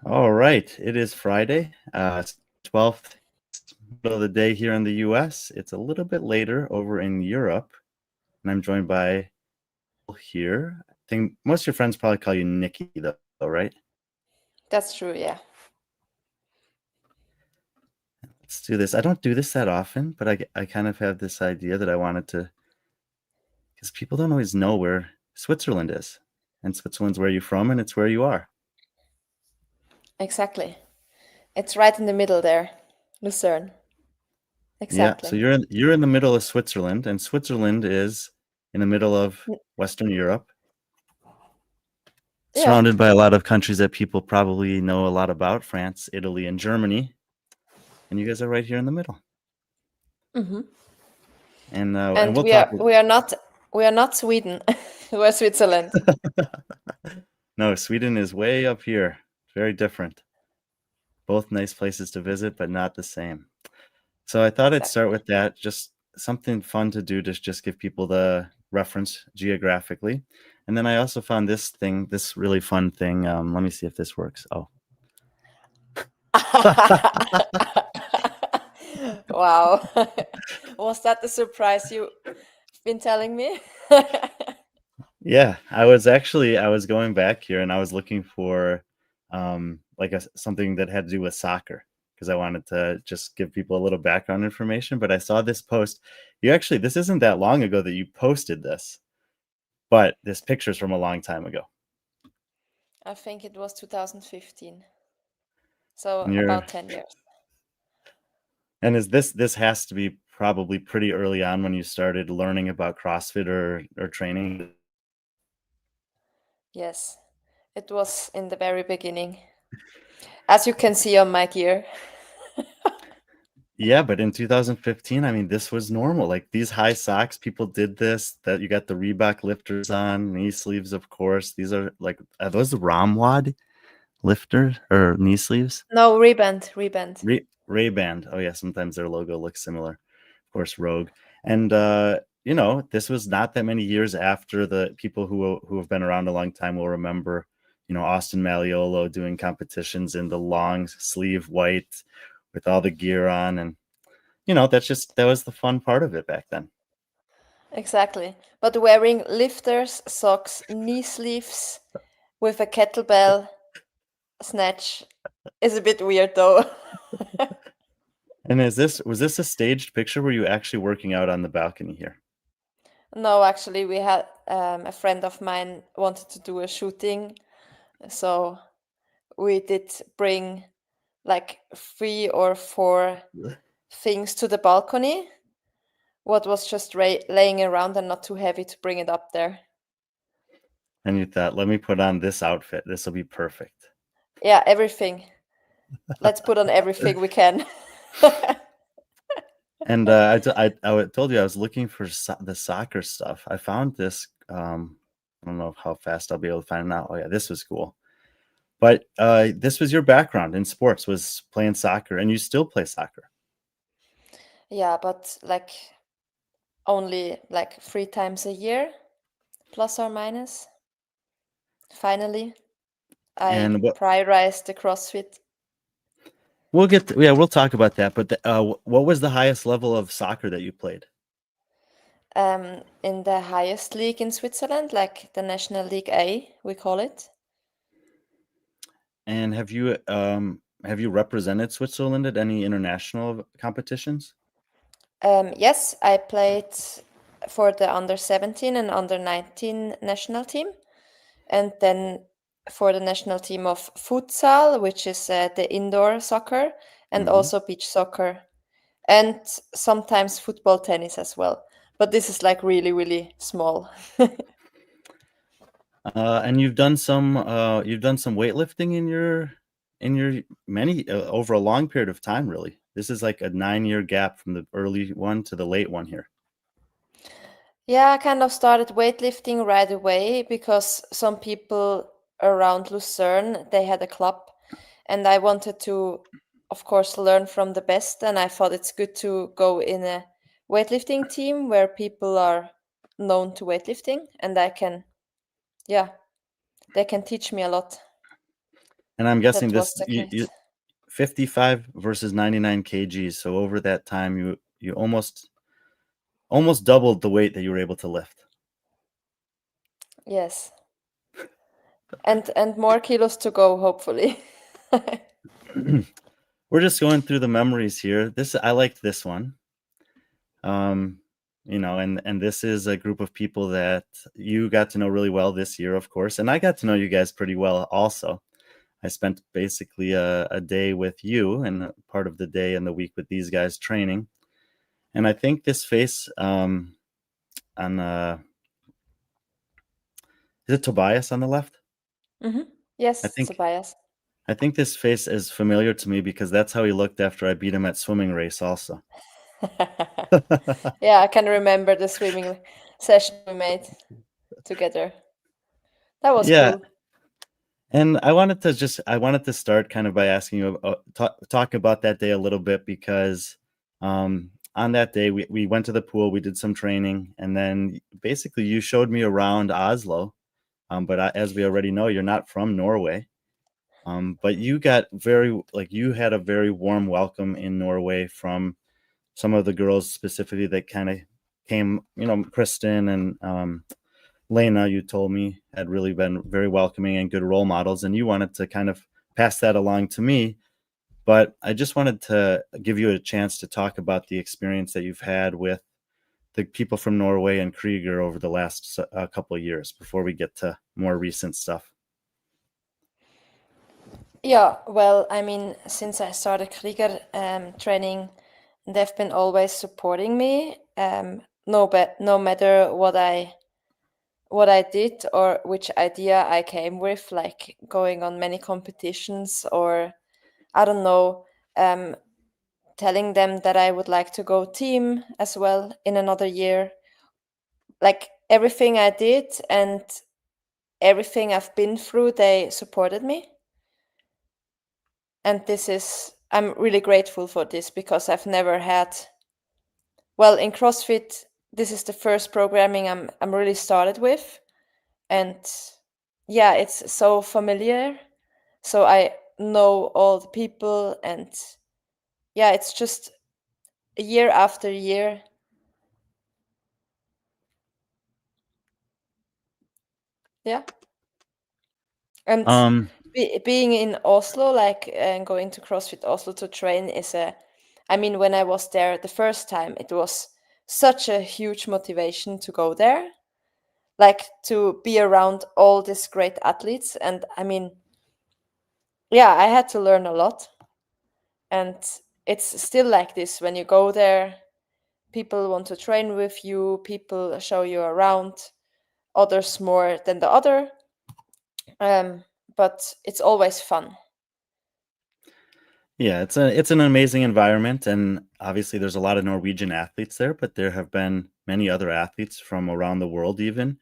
All right, it is Friday, 12th, middle of the day here in the US. It's a little bit later over in Europe, and I'm joined by Nicole Heer. I think most of your friends probably call you Nikki, though, right? That's true, yeah. Let's do this. I don't do this that often, but I kind of have this idea that I wanted to, because people don't always know where Switzerland is. And Switzerland's where you're from, and it's where you are. Exactly. It's right in the middle there. Lucerne. Yeah, so Exactly. you're in the middle of Switzerland, and Switzerland is in the middle of N- Western Europe, Yeah. surrounded by a lot of countries that people probably know a lot about: France, Italy, and Germany. And you guys are right here in the middle. hmm And And we'll talk. we are not Sweden. We're Switzerland. No, Sweden is way up here. Very different. Both nice places to visit, but not the same. So I thought I'd start Exactly. with that. Just something fun to do to just give people the reference geographically. And then I also found this really fun thing. Let me see if this works. Oh, Wow. Was that the surprise you've been telling me? yeah. I was going back here and I was looking for like something that had to do with soccer because I wanted to just give people a little background information. But I saw this post. This isn't that long ago that you posted this, but this picture's from a long time ago. I think it was 2015. So And you're about 10 years. And is this has to be probably pretty early on when you started learning about CrossFit or training? Yes. It was in the very beginning. As you can see on my gear. Yeah, but in 2015, I mean, this was normal. Like these high socks, people did this. That you got the Reebok lifters on, knee sleeves, of course. These are those the Ramwad lifters or knee sleeves? No, reband. Ray-Ban. Oh yeah, sometimes their logo looks similar. Of course, Rogue. And this was not that many years after the people who have been around a long time will remember, Austin Malleolo doing competitions in the long sleeve white with all the gear on, and that was the fun part of it back then. Exactly. But wearing lifters, socks, knee sleeves with a kettlebell snatch is a bit weird though. And was this a staged picture? Were you actually working out on the balcony here? No, actually, we had a friend of mine wanted to do a shooting, so we did bring like 3 or 4 things to the balcony. What was just laying around and not too heavy to bring it up there. And you thought, let me put on this outfit. This will be perfect. Yeah, everything. Let's put on everything we can. And I told you I was looking for the soccer stuff. I found this. I don't know how fast I'll be able to find it now. Oh yeah, this was cool. But this was your background in sports, was playing soccer, and you still play soccer. Yeah, but like only like 3 times a year, plus or minus. Finally, I And prioritized the CrossFit. we'll talk about that. But what was the highest level of soccer that you played? In the highest league in Switzerland, like the National League A, we call it. And have you represented Switzerland at any international competitions? Yes, I played for the under 17 and under 19 national team, and then for the national team of futsal, which is the indoor soccer, and Hmm. also beach soccer, and sometimes football tennis as well. But this is like really, really small. And you've done some weightlifting in your many over a long period of time, really. This is like a 9-year gap from the early one to the late one here. Yeah, I kind of started weightlifting right away because some people around Lucerne, they had a club and I wanted to, of course, learn from the best. And I thought it's good to go in a weightlifting team where people are known to weightlifting and yeah, they can teach me a lot. And I'm guessing That was this the case. 55 versus 99 kgs. So over that time, you almost doubled the weight that you were able to lift. Yes. And more kilos to go, hopefully. We're just going through the memories here. I liked this one. And this is a group of people that you got to know really well this year, of course, and I got to know you guys pretty well also. I spent basically a day with you and part of the day and the week with these guys training. And I think this face on is it Tobias on the left? Yes, Tobias. I think this face is familiar to me because that's how he looked after I beat him at swimming race also. Yeah, I can remember the swimming session we made together. That was Yeah. cool. And I wanted to start kind of by asking you talk about that day a little bit because on that day we went to the pool, we did some training, and then basically you showed me around Oslo. But as we already know, you're not from Norway. But you had a very warm welcome in Norway from some of the girls specifically that kind of came, Kristen and Lena, you told me, had really been very welcoming and good role models, and you wanted to kind of pass that along to me. But I just wanted to give you a chance to talk about the experience that you've had with the people from Norway and Krieger over the last couple of years before we get to more recent stuff. Yeah, well, I mean, since I started Krieger training, they've been always supporting me. No matter what I did or which idea I came with, like going on many competitions or I don't know, telling them that I would like to go team as well in another year. Like everything I did and everything I've been through, they supported me. And I'm really grateful for this because I've never had, well, in CrossFit, this is the first programming I'm really started with. And yeah, it's so familiar. So I know all the people, and yeah, it's just year after year. Yeah. And being in Oslo, like, and going to CrossFit Oslo to train I mean, when I was there the first time, it was such a huge motivation to go there, like to be around all these great athletes. And I mean, yeah, I had to learn a lot. And it's still like this when you go there, people want to train with you, people show you around, others more than the other. But it's always fun. Yeah, it's an amazing environment, and obviously there's a lot of Norwegian athletes there, but there have been many other athletes from around the world even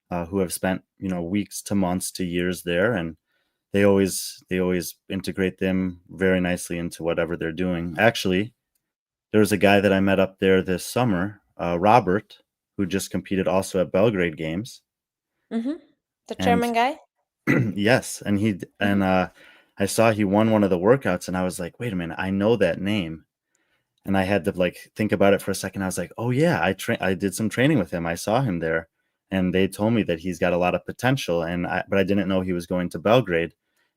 who have spent weeks to months to years there, and they always integrate them very nicely into whatever they're doing. Actually, there was a guy that I met up there this summer, Robert, who just competed also at Belgrade Games, The and German guy. yes, I saw he won one of the workouts, and I was like, wait a minute, I know that name. And I had to like think about it for a second. I was like, oh yeah, I did some training with him. I saw him there, and they told me that he's got a lot of potential. But I didn't know he was going to Belgrade,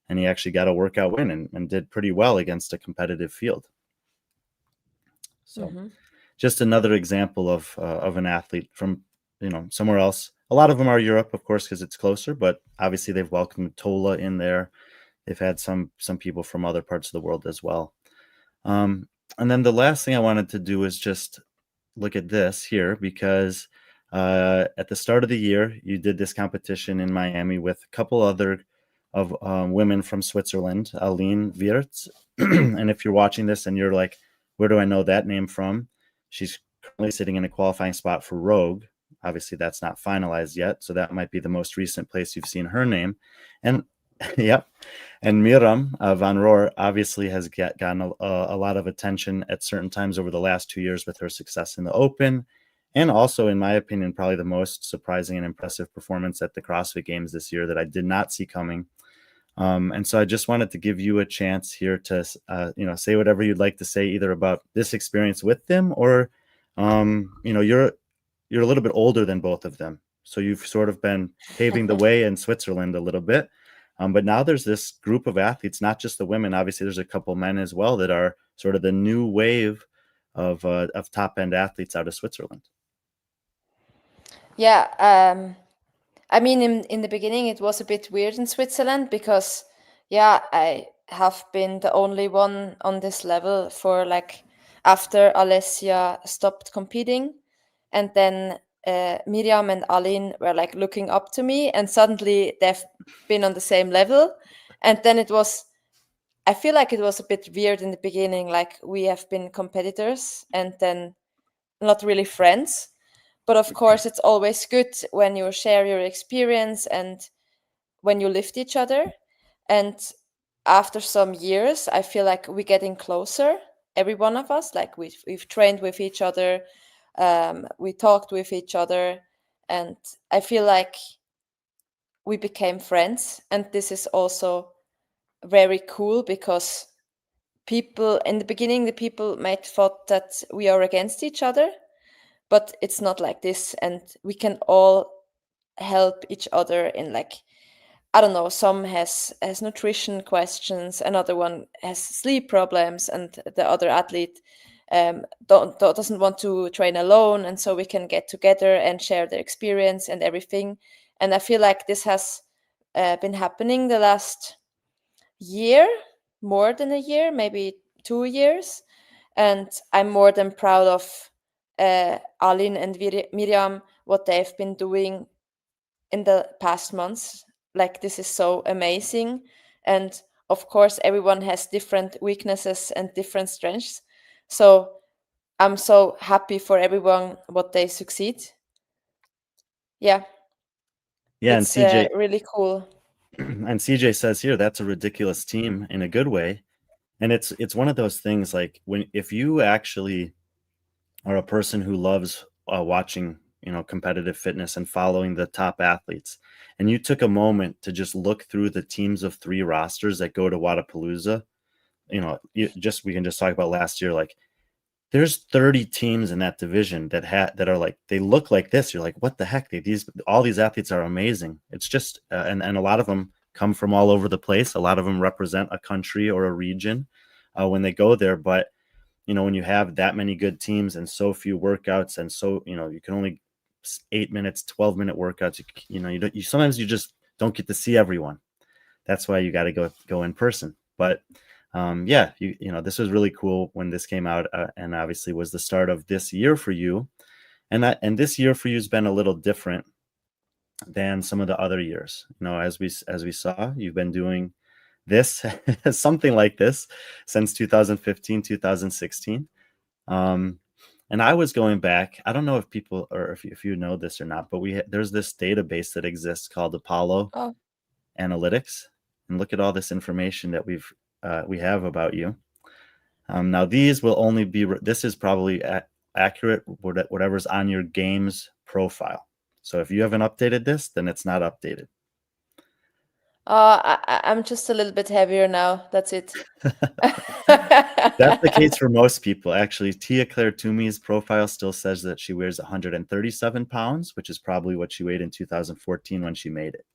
and he actually got a workout win and did pretty well against a competitive field. So just another example of an athlete from somewhere else. A lot of them are Europe, of course, because it's closer. But obviously they've welcomed Tola in there. They've had some people from other parts of the world as well. And then the last thing I wanted to do is just look at this here because at the start of the year, you did this competition in Miami with a couple other of women from Switzerland, Aline Wirtz. And if you're watching this and you're like, where do I know that name from? She's currently sitting in a qualifying spot for Rogue. Obviously, that's not finalized yet, so that might be the most recent place you've seen her name. And yep. And Miram Van Roer obviously has gotten a lot of attention at certain times over the last 2 years with her success in the Open. And also, in my opinion, probably the most surprising and impressive performance at the CrossFit Games this year that I did not see coming. And so I just wanted to give you a chance here to, say whatever you'd like to say, either about this experience with them, or, you're a little bit older than both of them, so you've sort of been paving the way in Switzerland a little bit. But now there's this group of athletes, not just the women. Obviously, there's a couple men as well that are sort of the new wave of top end athletes out of Switzerland. Yeah, I mean, in the beginning, it was a bit weird in Switzerland because, yeah, I have been the only one on this level for like after Alessia stopped competing, and then Miriam and Aline were like looking up to me, and suddenly they've been on the same level, and then it was. I feel like it was a bit weird in the beginning, like we have been competitors and then not really friends. But of course, it's always good when you share your experience and when you lift each other. And after some years, I feel like we're getting closer, every one of us. Like we've trained with each other, we talked with each other, and I feel like we became friends. And this is also very cool because people in the beginning, the people might thought that we are against each other, but it's not like this, and we can all help each other in like, I don't know, some has nutrition questions, another one has sleep problems, and the other athlete doesn't want to train alone, and so we can get together and share their experience and everything. And I feel like this has been happening the last year, more than a year, maybe 2 years, and I'm more than proud of Aline and Miriam, what they've been doing in the past months. Like, this is so amazing. And of course, everyone has different weaknesses and different strengths. So I'm so happy for everyone what they succeed. Yeah, Yeah, and it's CJ really cool. and CJ says here that's a ridiculous team in a good way. And it's one of those things, like, when if you actually are a person who loves watching, competitive fitness and following the top athletes, and you took a moment to just look through the teams of three rosters that go to Wadapalooza, we can just talk about last year. Like, there's 30 teams in that division that are like, they look like this. You're like, what the heck? All these athletes are amazing. It's just and a lot of them come from all over the place. A lot of them represent a country or a region when they go there. But when you have that many good teams and so few workouts, and so you can only 8 minutes, 12-minute workouts. Sometimes you just don't get to see everyone. That's why you got to go in person. But yeah, this was really cool when this came out, and obviously was the start of this year for you. And this year for you has been a little different than some of the other years. As we saw, you've been doing this something like this since 2015, 2016. And I was going back. I don't know if people, or if you know this or not, but there's this database that exists called Apollo Oh, Analytics, and look at all this information that we have about you. Now these will only be. This is probably accurate, whatever's on your games profile. So if you haven't updated this, then it's not updated. I'm just a little bit heavier now. That's it. That's the case for most people. Actually, Tia Claire Toomey's profile still says that she weighs 137 pounds, which is probably what she weighed in 2014 when she made it.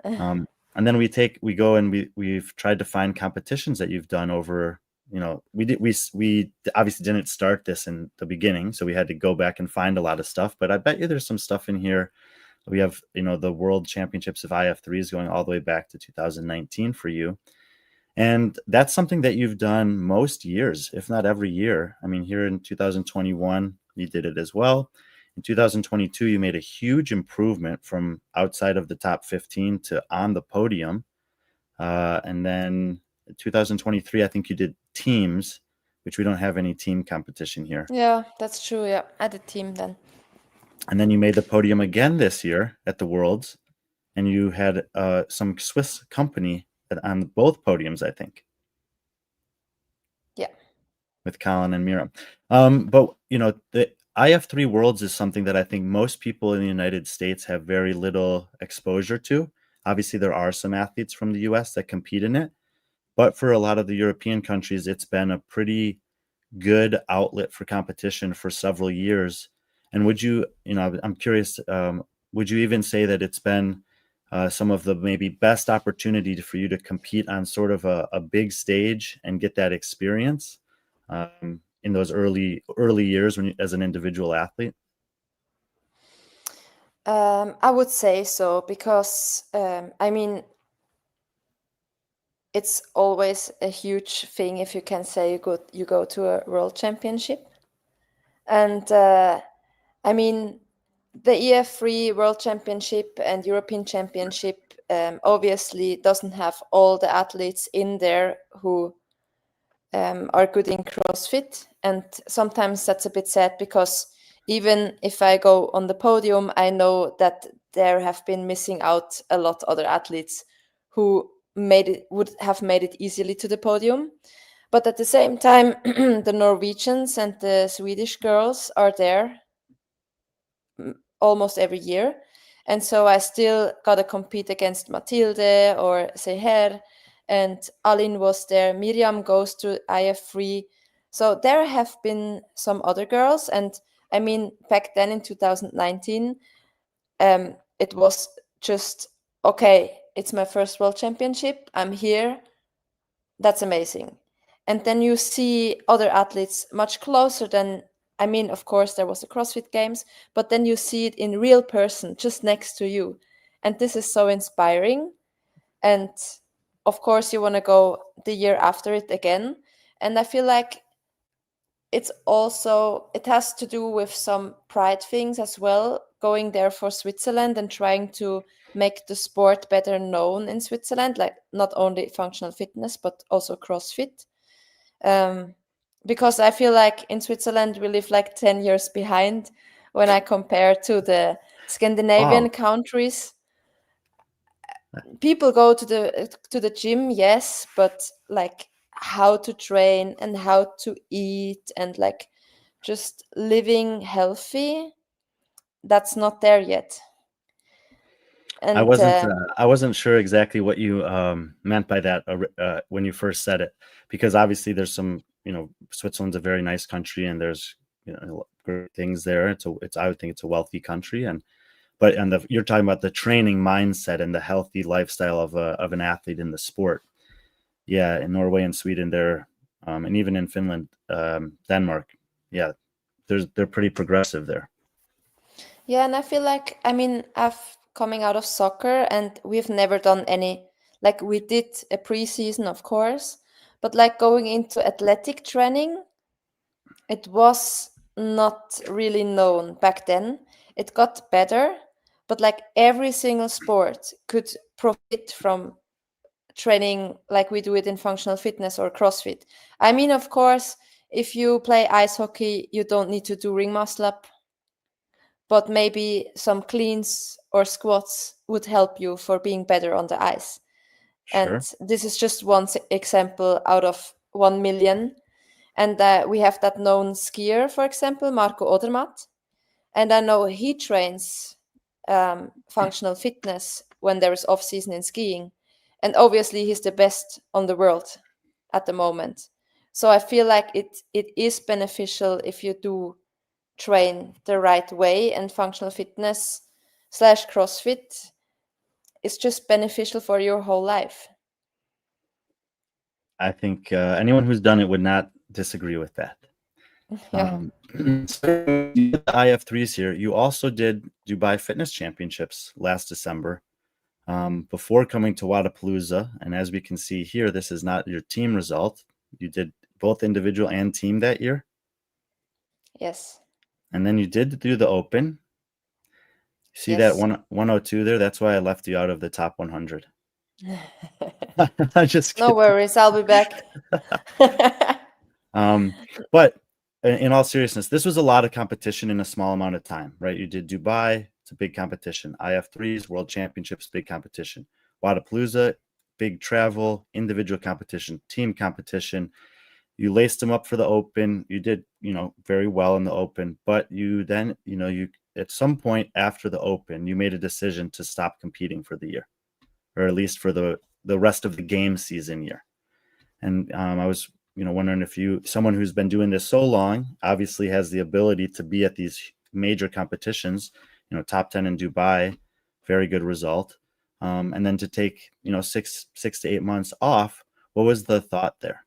And then we go and we've tried to find competitions that you've done over. We obviously didn't start this in the beginning, so we had to go back and find a lot of stuff. But I bet you there's some stuff in here. We have, the World Championships of IF3s going all the way back to 2019 for you. And that's something that you've done most years, if not every year. I mean, here in 2021, you did it as well. In 2022, you made a huge improvement from outside of the top 15 to on the podium. And then 2023, I think you did teams, which we don't have any team competition here. Yeah, that's true. Yeah, at the team then. And then you made the podium again this year at the Worlds, and you had some Swiss company on both podiums, I think. Yeah. With Colin and Mira. But the IF3 Worlds is something that I think most people in the United States have very little exposure to. Obviously, there are some athletes from the US that compete in it, but for a lot of the European countries, it's been a pretty good outlet for competition for several years. And would you, I'm curious, would you even say that it's been some of the maybe best opportunity for you to compete on sort of a big stage and get that experience in those early years when as an individual athlete? I would say so because I mean, it's always a huge thing if you can say you go to a world championship. And I mean, the EF3 World Championship and European Championship obviously doesn't have all the athletes in there who are good in CrossFit. And sometimes that's a bit sad because even if I go on the podium, I know that there have been missing out a lot other athletes who would have made it easily to the podium. But at the same time, the Norwegians and the Swedish girls are there almost every year. And so I still got to compete against Matilde or Seher, and Alin was there. Miriam goes to IF3. So there have been some other girls. And I mean, back then in 2019, it was just, okay, it's my first world championship. I'm here. That's amazing. And then you see other athletes much closer than, I mean, of course, there was the CrossFit Games, but then you see it in real person just next to you. And this is so inspiring. And of course, you want to go the year after it again. And I feel like it has to do with some pride things as well, going there for Switzerland and trying to make the sport better known in Switzerland, like not only functional fitness, but also CrossFit. Because I feel like in Switzerland, we live like 10 years behind when I compare to the Scandinavian Wow. countries. People go to the gym, yes, but like how to train and how to eat and like just living healthy, that's not there yet. I And wasn't I wasn't sure exactly what you meant by that when you first said it, because obviously there's some, Switzerland's a very nice country and there's great things there. It's I would think it's a wealthy country, you're talking about the training mindset and the healthy lifestyle of an athlete in the sport. Yeah, in Norway and Sweden there, and even in Finland, Denmark, yeah, they're pretty progressive there. yeah, and I feel like, I mean, I've coming out of soccer and we've never done any, like we did a preseason, of course, but like going into athletic training, it was not really known back then. It got better, but like every single sport could profit from training like we do it in functional fitness or CrossFit. I mean, of course, if you play ice hockey, you don't need to do ring muscle up, but maybe some cleans or squats would help you for being better on the ice. And Sure. this is just one example out of 1 million. And we have that known skier, for example, Marco Odermatt. And I know he trains functional fitness when there is off season in skiing. And obviously, he's the best on the world at the moment. So I feel like it is beneficial if you do train the right way, and functional fitness / CrossFit is just beneficial for your whole life. I think anyone who's done it would not disagree with that. Yeah. So you did the IF3s here. You also did Dubai Fitness Championships last December before coming to Wadapalooza. And as we can see here, this is not your team result. You did both individual and team that year. Yes. And then you did do the Open. See that Yes. 102 there? That's why I left you out of the top 100. I'm just No kidding. worries, I'll be back. But in all seriousness, this was a lot of competition in a small amount of time, right? You did Dubai, it's a big competition. IF3s, World Championships, big competition. Wadapalooza, big travel, individual competition, team competition. You laced them up for the Open. You did, very well in the Open, but you then, you at some point after the Open, you made a decision to stop competing for the year. or at least for the rest of the game season year. And I was wondering if someone who's been doing this so long, obviously has the ability to be at these major competitions, top 10 in Dubai, very good result. And then to take, 6 to 8 months off, what was the thought there?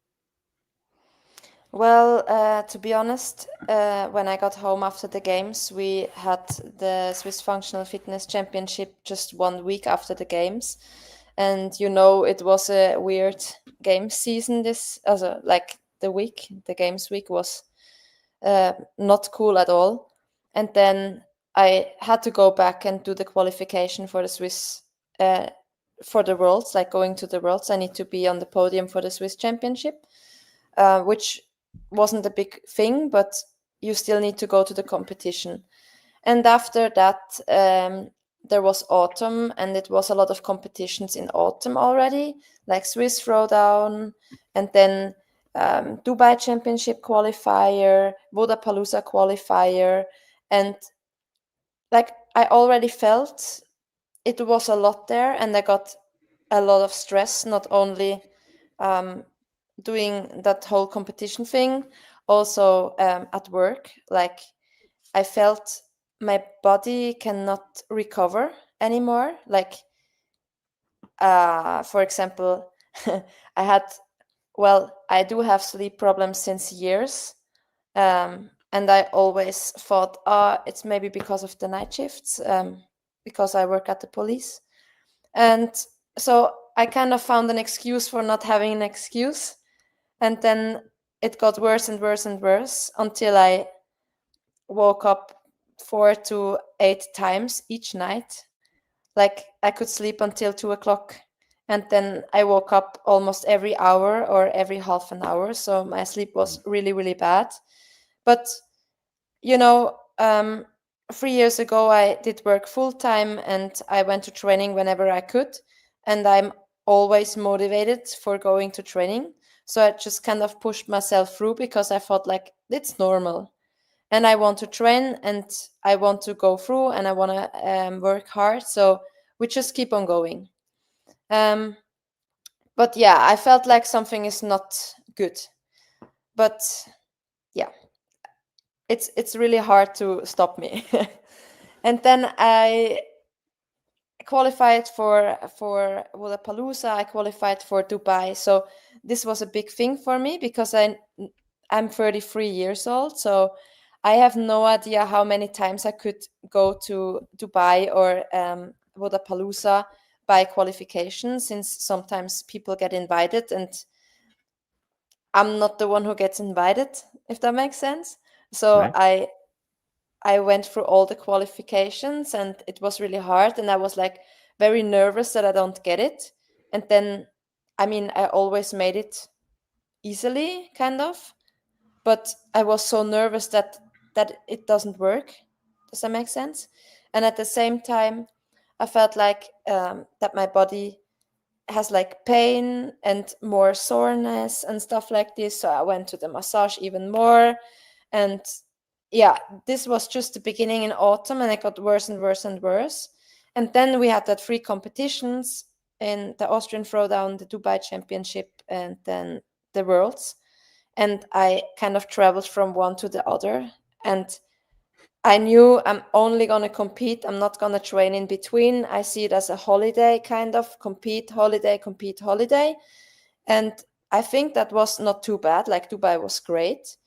Well, to be honest, when I got home after the games, we had the Swiss Functional Fitness Championship just 1 week after the games. And it was a weird game season. Like the games week was not cool at all. And then I had to go back and do the qualification for the Swiss, for the Worlds, like going to the Worlds. I need to be on the podium for the Swiss Championship, which wasn't a big thing, but you still need to go to the competition. And after that, there was autumn, and it was a lot of competitions in autumn already, like Swiss Throwdown, and then Dubai Championship qualifier, Vodapalooza qualifier, and like I already felt it was a lot there, and I got a lot of stress, not only doing that whole competition thing, also at work. Like I felt my body cannot recover anymore. Like for example, I do have sleep problems since years. And I always thought, it's maybe because of the night shifts, because I work at the police. And so I kind of found an excuse for not having an excuse. And then it got worse and worse and worse until I woke up 4 to 8 times each night. Like I could sleep until 2 o'clock. And then I woke up almost every hour or every half an hour. So my sleep was really, really bad. But, you know, 3 years ago, I did work full time and I went to training whenever I could. And I'm always motivated for going to training. So I just kind of pushed myself through because I thought like it's normal. And I want to train and I want to go through and I want to work hard. So we just keep on going. But yeah, I felt like something is not good. But yeah, it's really hard to stop me. And then I qualified for Vodapalooza. I qualified for Dubai. So this was a big thing for me because I'm 33 years old. So I have no idea how many times I could go to Dubai or Vodapalooza by qualification, since sometimes people get invited and I'm not the one who gets invited, if that makes sense. So Right. I went through all the qualifications and it was really hard, and I was like very nervous that I don't get it. And then I mean I always made it easily, kind of, but I was so nervous that it doesn't work. Does that make sense? And at the same time I felt like that my body has like pain and more soreness and stuff like this, so I went to the massage even more. And yeah, this was just the beginning in autumn, and it got worse and worse and worse. And then we had that 3 competitions in the Austrian Throwdown, the Dubai Championship, and then the Worlds. And I kind of traveled from one to the other. And I knew I'm only going to compete. I'm not going to train in between. I see it as a holiday, kind of compete, holiday, compete, holiday. And I think that was not too bad. Like Dubai was great.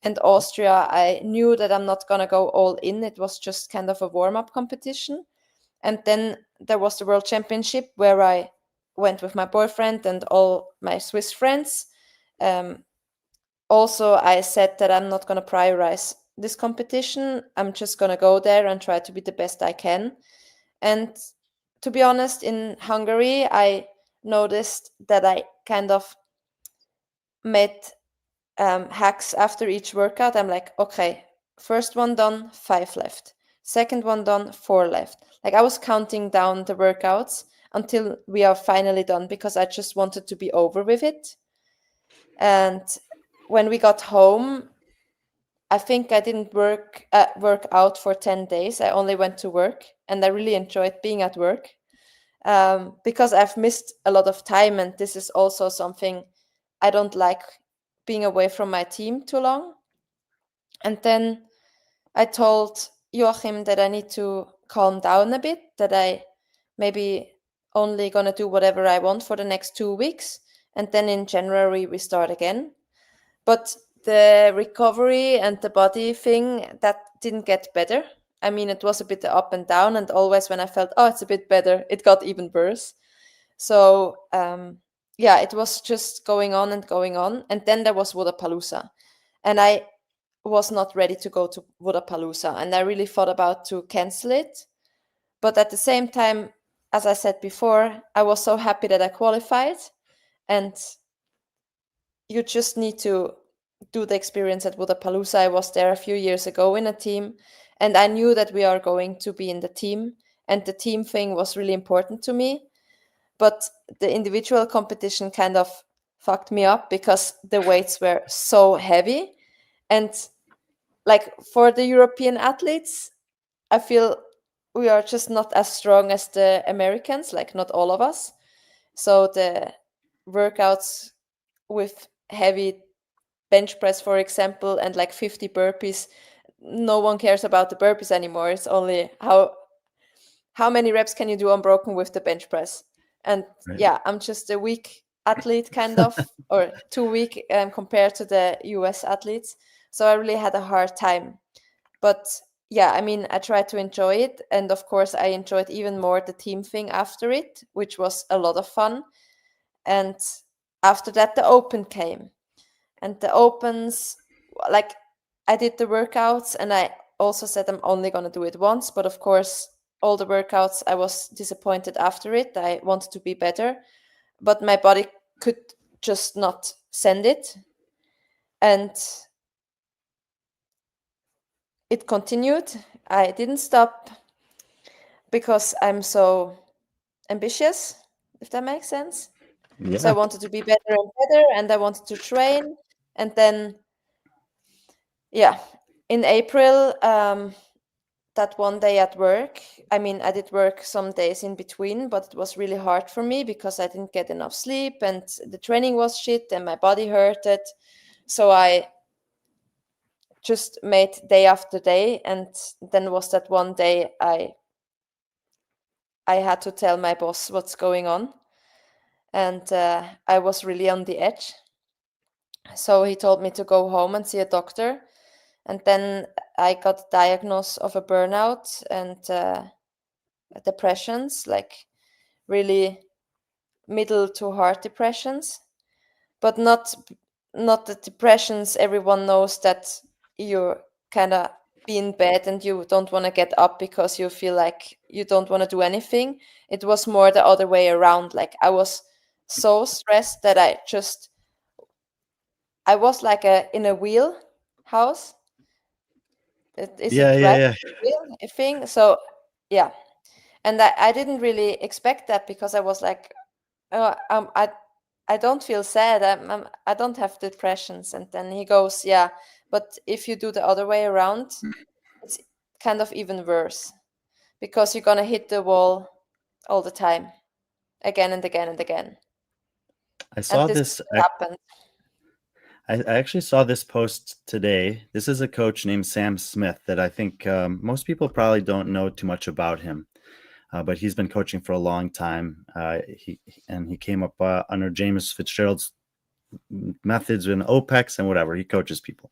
And Austria, I knew that I'm not going to go all in. It was just kind of a warm-up competition. And then there was the World Championship where I went with my boyfriend and all my Swiss friends. Also, I said that I'm not going to prioritize this competition. I'm just going to go there and try to be the best I can. And to be honest, in Hungary, I noticed that I kind of made hacks after each workout. I'm like, okay, first one done, 5 left. Second one done, 4 left. Like I was counting down the workouts until we are finally done because I just wanted to be over with it. And when we got home, I think I didn't work out for 10 days. I only went to work and I really enjoyed being at work. because I've missed a lot of time, and this is also something I don't like, being away from my team too long. And then I told Joachim that I need to calm down a bit, that I maybe only gonna do whatever I want for the next 2 weeks, and then in January we start again. But the recovery and the body thing, that didn't get better. I mean, it was a bit up and down, and always when I felt, oh, it's a bit better, it got even worse. So yeah, it was just going on and going on. And then there was Wodapalooza, and I was not ready to go to Wodapalooza, and I really thought about to cancel it. But at the same time, as I said before, I was so happy that I qualified, and you just need to do the experience at Wodapalooza. I was there a few years ago in a team, and I knew that we are going to be in the team, and the team thing was really important to me. But the individual competition kind of fucked me up because the weights were so heavy. And like for the European athletes, I feel we are just not as strong as the Americans, like not all of us. So the workouts with heavy bench press, for example, and like 50 burpees, no one cares about the burpees anymore. It's only how many reps can you do unbroken with the bench press. And Right. yeah, I'm just a weak athlete kind of, or too weak compared to the US athletes. So I really had a hard time. But yeah, I mean, I tried to enjoy it. And of course, I enjoyed even more the team thing after it, which was a lot of fun. And after that, the open came. And the opens, like, I did the workouts, and I also said I'm only going to do it once. But of course, all the workouts, I was disappointed after it. I wanted to be better, but my body could just not send it. And it continued. I didn't stop because I'm so ambitious, if that makes sense. So I Yeah. wanted to be better and better, and I wanted to train. And then, yeah, in April, that one day at work, I mean, I did work some days in between, but it was really hard for me because I didn't get enough sleep, and the training was shit, and my body hurted. So I just made day after day, and then was that one day I had to tell my boss what's going on, and I was really on the edge. So he told me to go home and see a doctor, and then I got diagnosed of a burnout and depressions, like really middle to hard depressions, but not the depressions everyone knows, that you're kind of be in bed and you don't want to get up because you feel like you don't want to do anything. It was more the other way around. Like I was so stressed that I was like in a wheel house. Is Yeah, it yeah, right? yeah. Wheel thing. So yeah, and I didn't really expect that because I was like, oh, I don't feel sad. I don't have depressions. And then he goes, yeah, but if you do the other way around, it's kind of even worse because you're gonna hit the wall all the time, again and again and again. I And saw this this. happened. I actually saw this post today. This is a coach named Sam Smith that I think most people probably don't know too much about him, but he's been coaching for a long time. He came up under James Fitzgerald's methods in OPEX and whatever. He coaches people.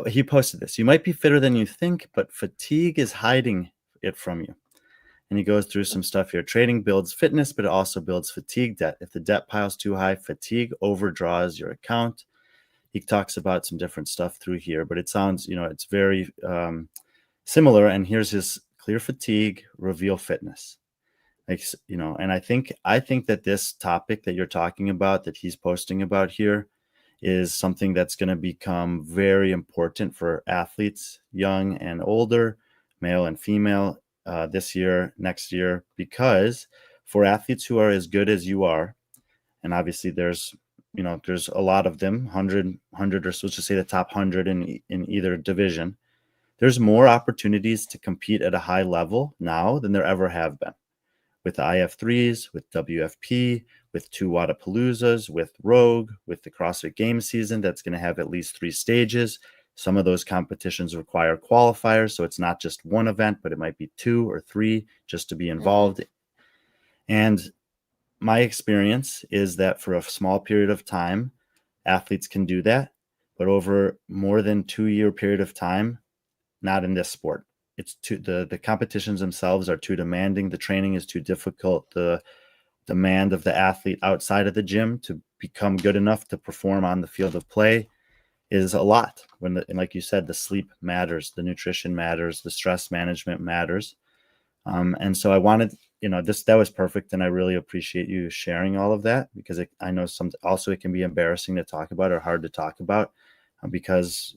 He posted this. You might be fitter than you think, but fatigue is hiding it from you. And he goes through some stuff here. Training builds fitness, but it also builds fatigue debt. If the debt piles too high, fatigue overdraws your account. He talks about some different stuff through here, but it sounds, it's very similar. And here's his clear fatigue, reveal fitness. Like, and I think that this topic that you're talking about, that he's posting about here, is something that's going to become very important for athletes, young and older, male and female, this year, next year, because for athletes who are as good as you are, and obviously there's a lot of them, 100 or so, let's just say the top 100 in either division. There's more opportunities to compete at a high level now than there ever have been, with the IF3s, with WFP, with 2 Wadapaloozas, with Rogue, with the CrossFit Games season that's going to have at least 3 stages. Some of those competitions require qualifiers, so it's not just one event, but it might be 2 or 3 just to be involved. And my experience is that for a small period of time, athletes can do that, but over more than 2-year period of time, not in this sport. It's too, the competitions themselves are too demanding. The training is too difficult. The demand of the athlete outside of the gym to become good enough to perform on the field of play is a lot. And like you said, the sleep matters, the nutrition matters, the stress management matters. And so I wanted, that was perfect. And I really appreciate you sharing all of that, because I know also it can be embarrassing to talk about or hard to talk about, because,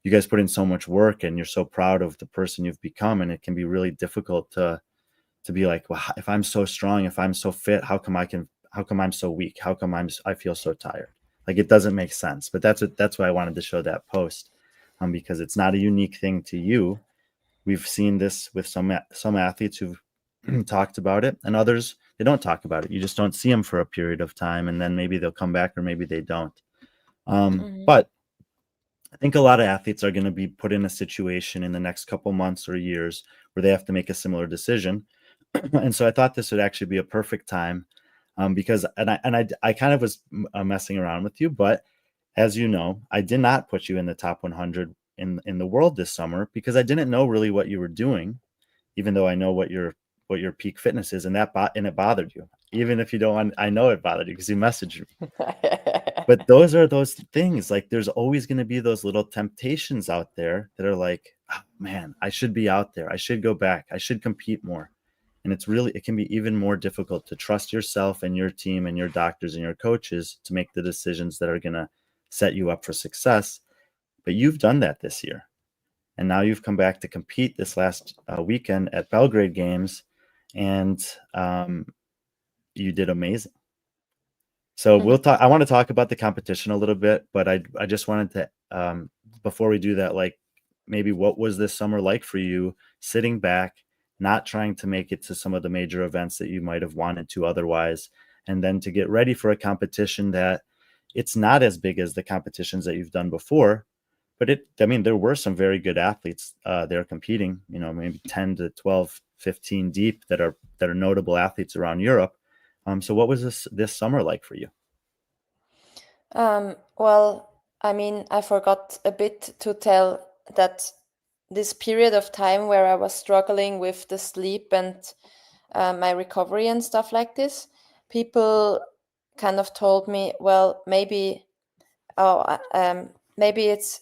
you guys put in so much work and you're so proud of the person you've become. And it can be really difficult to be like, well, if I'm so strong, if I'm so fit, how come I'm so weak? How come I feel so tired? Like, it doesn't make sense. But that's why I wanted to show that post, because it's not a unique thing to you. We've seen this with some athletes who've talked about it, and others, they don't talk about it. You just don't see them for a period of time, and then maybe they'll come back or maybe they don't. But I think a lot of athletes are going to be put in a situation in the next couple months or years where they have to make a similar decision. And so I thought this would actually be a perfect time, because I kind of was messing around with you, but as you know, I did not put you in the top 100 in the world this summer, because I didn't know really what you were doing, even though I know what your peak fitness is, and it bothered you. Even if you don't want, I know it bothered you because you messaged me. But those are those things, like there's always going to be those little temptations out there that are like, oh, man, I should be out there. I should go back. I should compete more. And it can be even more difficult to trust yourself and your team and your doctors and your coaches to make the decisions that are going to set you up for success. But you've done that this year. And now you've come back to compete this last weekend at Belgrade Games, and you did amazing. So we'll talk. I want to talk about the competition a little bit, but I just wanted to, before we do that, like, maybe what was this summer like for you, sitting back, not trying to make it to some of the major events that you might have wanted to otherwise, and then to get ready for a competition that it's not as big as the competitions that you've done before, but there were some very good athletes there competing, maybe 10 to 12, 15 deep that are notable athletes around Europe. So what was this summer like for you? Well, I forgot a bit to tell that this period of time where I was struggling with the sleep and my recovery and stuff like this, people kind of told me, well, maybe it's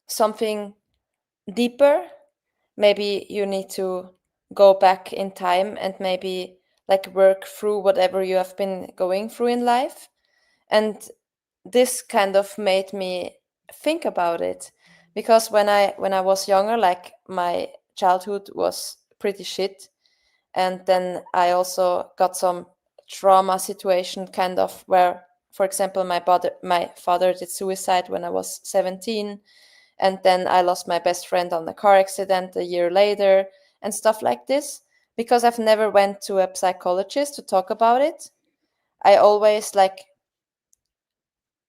something deeper. Maybe you need to go back in time and maybe like work through whatever you have been going through in life. And this kind of made me think about it, because when I was younger, like, my childhood was pretty shit, and then I also got some trauma situation, kind of, where, for example, my father did suicide when I was 17, and then I lost my best friend on a car accident a year later, and stuff like this. Because I've never went to a psychologist to talk about it, I always, like,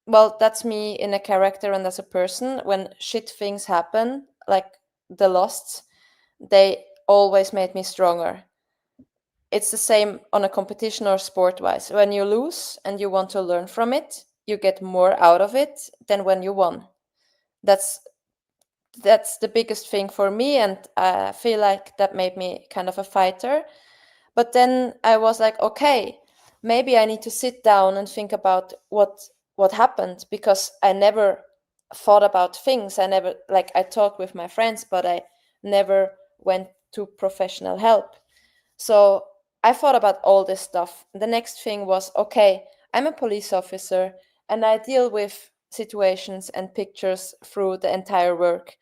well, that's me in a character and as a person. When shit things happen, like the losts, they always made me stronger. It's the same on a competition or sport wise. When you lose and you want to learn from it, you get more out of it than when you won. That's the biggest thing for me, and I feel like that made me kind of a fighter. But then I was like, okay, maybe I need to sit down and think about what happened, because I never thought about things. I never, like, I talked with my friends, but I never went to professional help. So I thought about all this stuff. The next thing was, okay, I'm a police officer and I deal with situations and pictures through the entire work.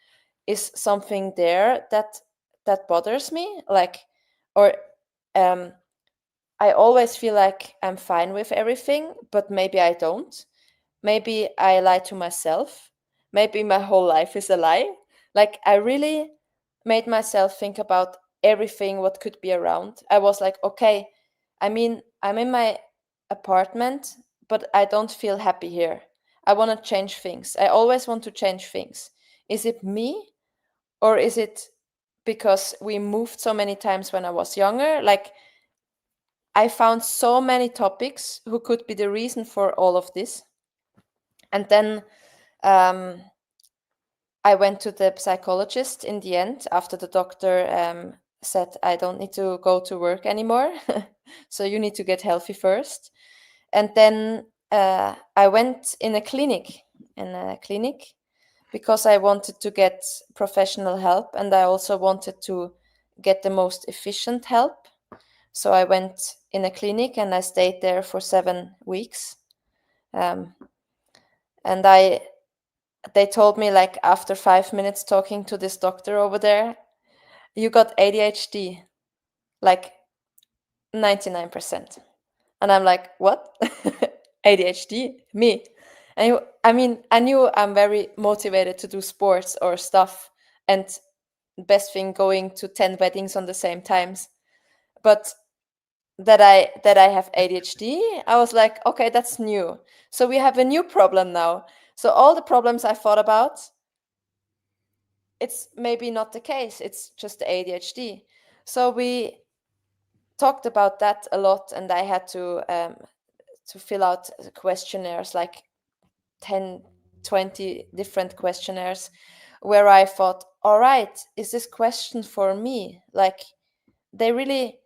Is something there that bothers me? Like, or I always feel like I'm fine with everything, but maybe I don't. Maybe I lie to myself. Maybe my whole life is a lie. Like, I really made myself think about, everything what could be around. I was like, okay, I mean, I'm in my apartment, but I don't feel happy here. I want to change things. I always want to change things. Is it me, or is it because we moved so many times when I was younger? Like, I found so many topics who could be the reason for all of this. And then I went to the psychologist in the end after the doctor said, I don't need to go to work anymore. So you need to get healthy first. And then I went in a clinic, because I wanted to get professional help, and I also wanted to get the most efficient help. So I went in a clinic and I stayed there for 7 weeks. And they told me, like, after 5 minutes talking to this doctor over there, you got ADHD, like 99%. And I'm like, what? ADHD? Me? And I mean, I knew I'm very motivated to do sports or stuff, and best thing going to 10 weddings on the same times. But that I have ADHD, I was like, okay, that's new. So we have a new problem now. So all the problems I thought about, it's maybe not the case. It's just the ADHD. So we talked about that a lot, and I had to fill out questionnaires, like 10, 20 different questionnaires, where I thought, all right, is this question for me? Like, they really,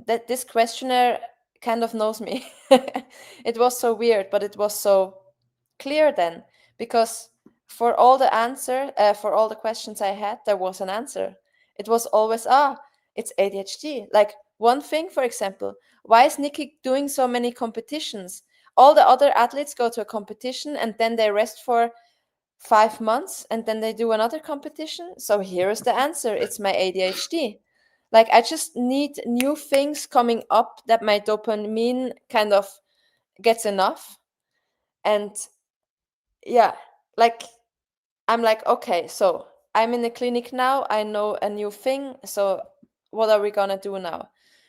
that this questionnaire kind of knows me. It was so weird, but it was so clear then, because for all the questions I had, there was an answer. It was always, it's ADHD. Like, one thing, for example, why is Nikki doing so many competitions? All the other athletes go to a competition and then they rest for 5 months and then they do another competition. So here is the answer. It's my ADHD. Like, I just need new things coming up that my dopamine kind of gets enough. And yeah, like, I'm like, okay, so I'm in the clinic now. I know a new thing. So what are we gonna do now?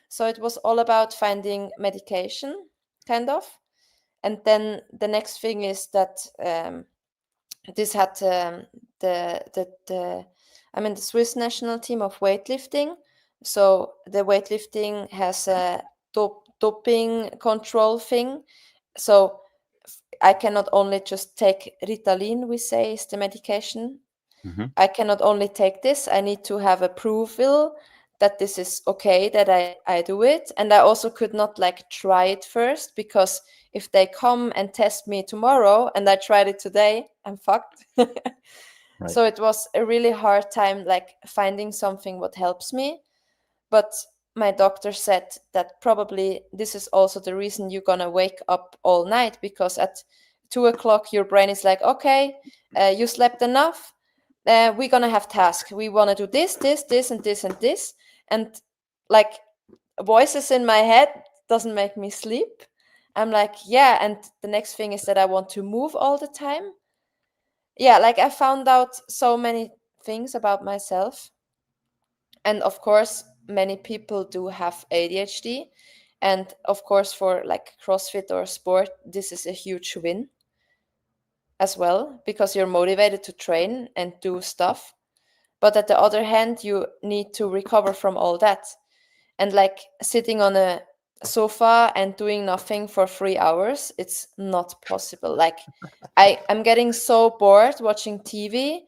So it was all about finding medication, kind of. And then the next thing is that this had I'm in the Swiss national team of weightlifting. So the weightlifting has a doping control thing. So I cannot only just take Ritalin, we say is the medication. I cannot only take this, I need to have approval that this is okay, that I do it. And I also could not, like, try it first, because if they come and test me tomorrow and I tried it today, I'm fucked. Right. So it was a really hard time, like, finding something what helps me. But my doctor said that probably this is also the reason you're gonna wake up all night, because at 2 o'clock your brain is like, okay, you slept enough, we're gonna have tasks. We want to do this, this, this, and this, and this. And, like, voices in my head doesn't make me sleep. I'm like, yeah. And the next thing is that I want to move all the time. Yeah, like, I found out so many things about myself. And of course, many people do have ADHD. And of course, for, like, CrossFit or sport, this is a huge win as well, because you're motivated to train and do stuff. But at the other hand, you need to recover from all that. And, like, sitting on a sofa and doing nothing for 3 hours, it's not possible. Like, I'm getting so bored watching TV.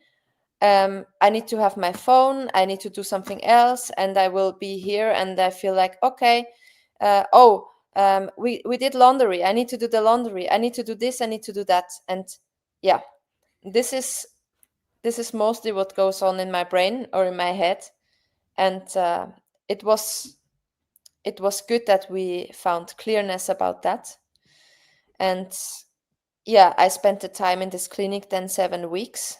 I need to have my phone, I need to do something else, and I will be here and I feel like, okay, we did laundry, I need to do the laundry, I need to do this, I need to do that. And yeah, this is mostly what goes on in my brain or in my head. And it was good that we found clearness about that. And yeah, I spent the time in this clinic then 7 weeks.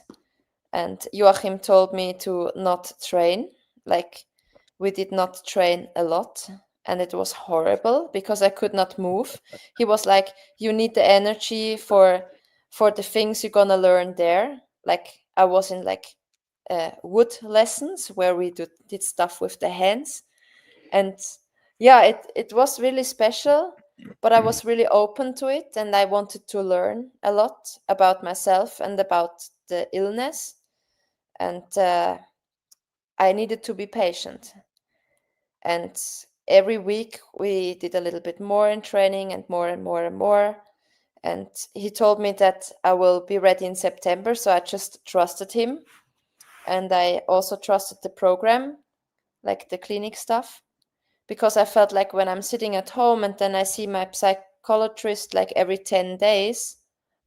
And Joachim told me to not train. Like, we did not train a lot, and it was horrible because I could not move. He was like, you need the energy for the things you're gonna learn there. Like, I was in, like, wood lessons where we did stuff with the hands. And yeah, it was really special, but I was really open to it, and I wanted to learn a lot about myself and about the illness. And I needed to be patient. And every week we did a little bit more in training, and more and more and more. And he told me that I will be ready in September, so I just trusted him. And I also trusted the program, like the clinic stuff, because I felt like when I'm sitting at home and then I see my psychologist like every 10 days,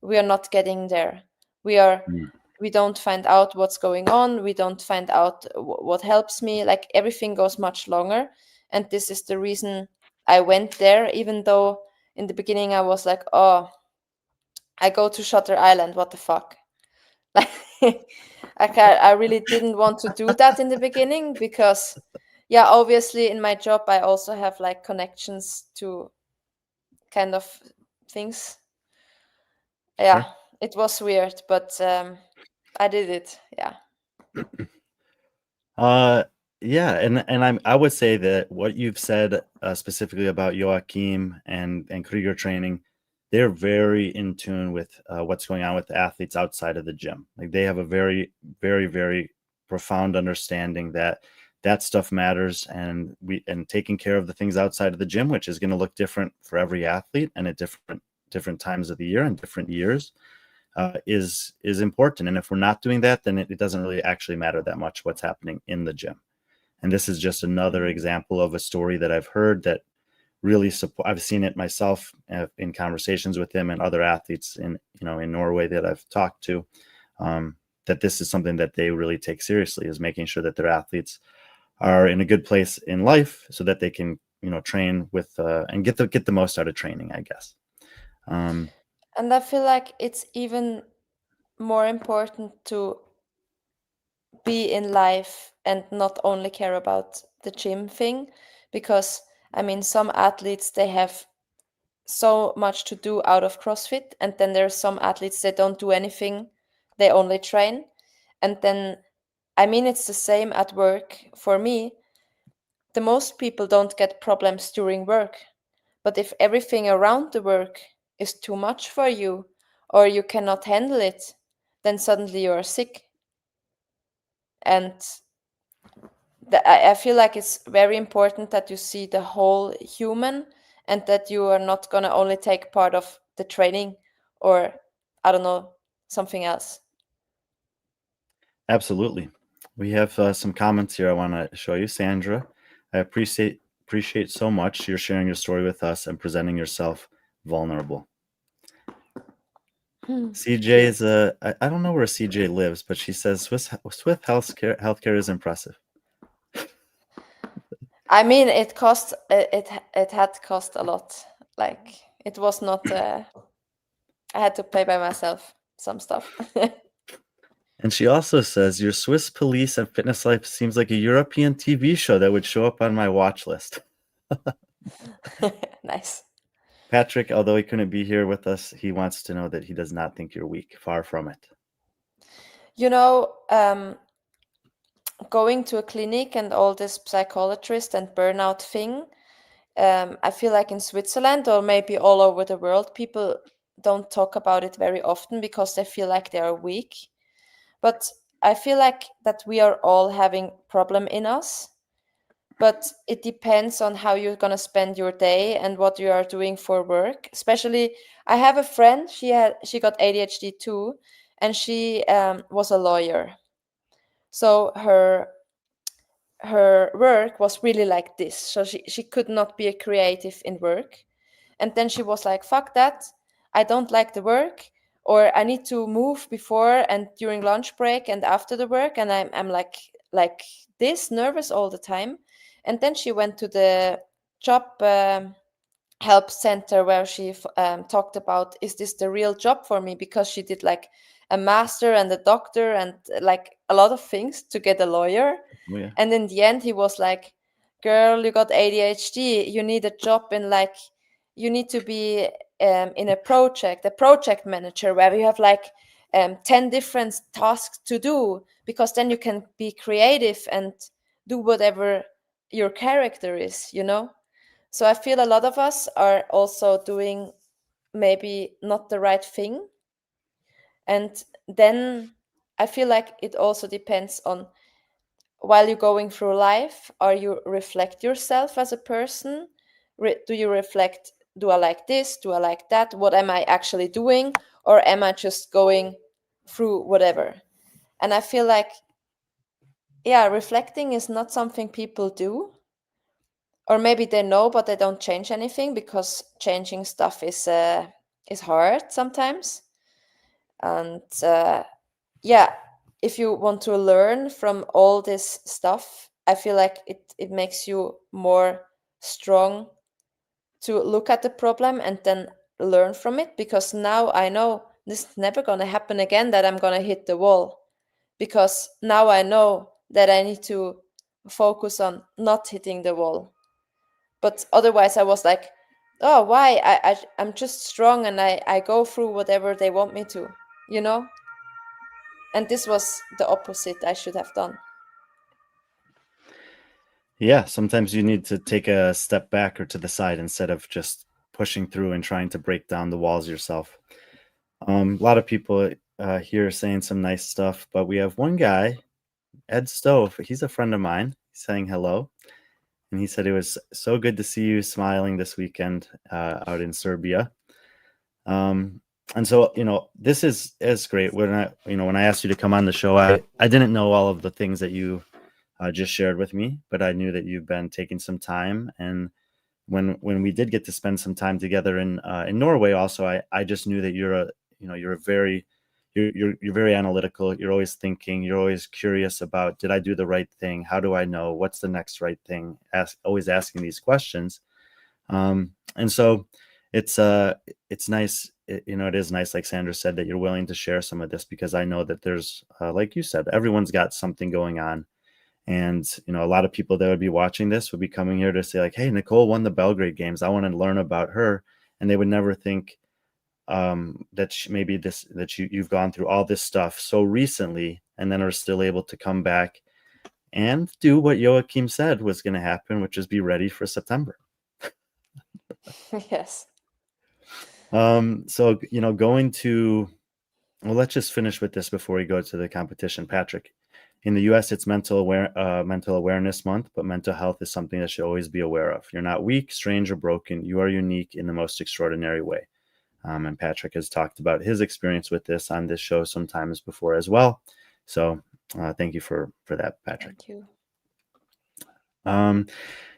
we are not getting there. We are Mm. we don't find out what's going on. We don't find out what helps me. Like everything goes much longer. And this is the reason I went there, even though in the beginning I was like, oh, I go to Shutter Island, what the fuck? Like I really didn't want to do that in the beginning because yeah, obviously in my job I also have like connections to kind of things. Yeah, Sure. it was weird, but I did it. Yeah. Uh, yeah, and I would say that what you've said specifically about Joachim and Krieger training, they're very in tune with what's going on with the athletes outside of the gym. Like they have a very, very, very profound understanding that that stuff matters, and taking care of the things outside of the gym, which is going to look different for every athlete and at different times of the year and different years. Is important. And if we're not doing that, then it doesn't really actually matter that much what's happening in the gym. And this is just another example of a story that I've heard that really support. I've seen it myself in conversations with him and other athletes in Norway that I've talked to. That this is something that they really take seriously, is making sure that their athletes are in a good place in life so that they can train with and get the most out of training, I guess. And I feel like it's even more important to be in life and not only care about the gym thing, because I mean some athletes, they have so much to do out of CrossFit, and then there's some athletes that don't do anything, they only train. And then I mean it's the same at work. For me, the most people don't get problems during work, but if everything around the work is too much for you or you cannot handle it, then suddenly you are sick. And I feel like it's very important that you see the whole human, and that you are not going to only take part of the training, or I don't know, something else. Absolutely. We have some comments here I want to show you. Sandra, I appreciate so much you're sharing your story with us and presenting yourself vulnerable. CJ is I don't know where CJ lives, but she says Swiss healthcare is impressive. I mean, it cost it had cost a lot. Like it was not. I had to pay by myself some stuff. And she also says your Swiss police and fitness life seems like a European TV show that would show up on my watch list. Nice. Patrick, although he couldn't be here with us, he wants to know that he does not think you're weak. Far from it. You know, going to a clinic and all this psychologist and burnout thing, I feel like in Switzerland or maybe all over the world, people don't talk about it very often because they feel like they are weak. But I feel like that we are all having problem in us. But it depends on how you're gonna spend your day and what you are doing for work. Especially, I have a friend. She got ADHD too, and she was a lawyer. So her work was really like this. So she could not be a creative in work. And then she was like, fuck that. I don't like the work, or I need to move before and during lunch break and after the work. And I'm like this, nervous all the time. And then she went to the job help center where she talked about, is this the real job for me? Because she did like a master and a doctor and like a lot of things to get a lawyer. Oh, yeah. And in the end, he was like, girl, you got ADHD. You need a job in like, you need to be in a project manager where you have like 10 different tasks to do, because then you can be creative and do whatever your character is, you know. So I feel a lot of us are also doing maybe not the right thing. And then I feel like it also depends on, while you're going through life, are you reflect yourself as a person? Do you reflect, do I like this, do I like that, what am I actually doing, or am I just going through whatever? And I feel like, yeah, reflecting is not something people do, or maybe they know but they don't change anything, because changing stuff is hard sometimes. And yeah, if you want to learn from all this stuff, I feel like it makes you more strong to look at the problem and then learn from it, because now I know this is never going to happen again, that I'm going to hit the wall, because now I know that I need to focus on not hitting the wall. But otherwise I was like, oh, why, I'm just strong and I go through whatever they want me to, you know. And this was the opposite I should have done. Yeah, sometimes you need to take a step back or to the side instead of just pushing through and trying to break down the walls yourself. A lot of people here saying some nice stuff, but we have one guy, Ed Stove. He's a friend of mine, saying hello. And he said it was so good to see you smiling this weekend out in Serbia. And so, this is great. When I asked you to come on the show, I didn't know all of the things that you just shared with me, but I knew that you've been taking some time. And when we did get to spend some time together in Norway, also, I just knew that you're very analytical. You're always thinking. You're always curious about, did I do the right thing? How do I know what's the next right thing? Always asking these questions. And so it's nice. It is nice, like Sandra said, that you're willing to share some of this, because I know that there's, like you said, everyone's got something going on. And, a lot of people that would be watching this would be coming here to say, like, hey, Nicole won the Belgrade Games. I want to learn about her. And they would never think that you've gone through all this stuff so recently, and then are still able to come back and do what Joachim said was going to happen, which is be ready for September. Yes. So, going to, well, let's just finish with this before we go to the competition. Patrick, in the US, it's mental awareness month, but mental health is something that should always be aware of. You're not weak, strange, or broken. You are unique in the most extraordinary way. And Patrick has talked about his experience with this on this show sometimes before as well. So thank you for that, Patrick. Thank you.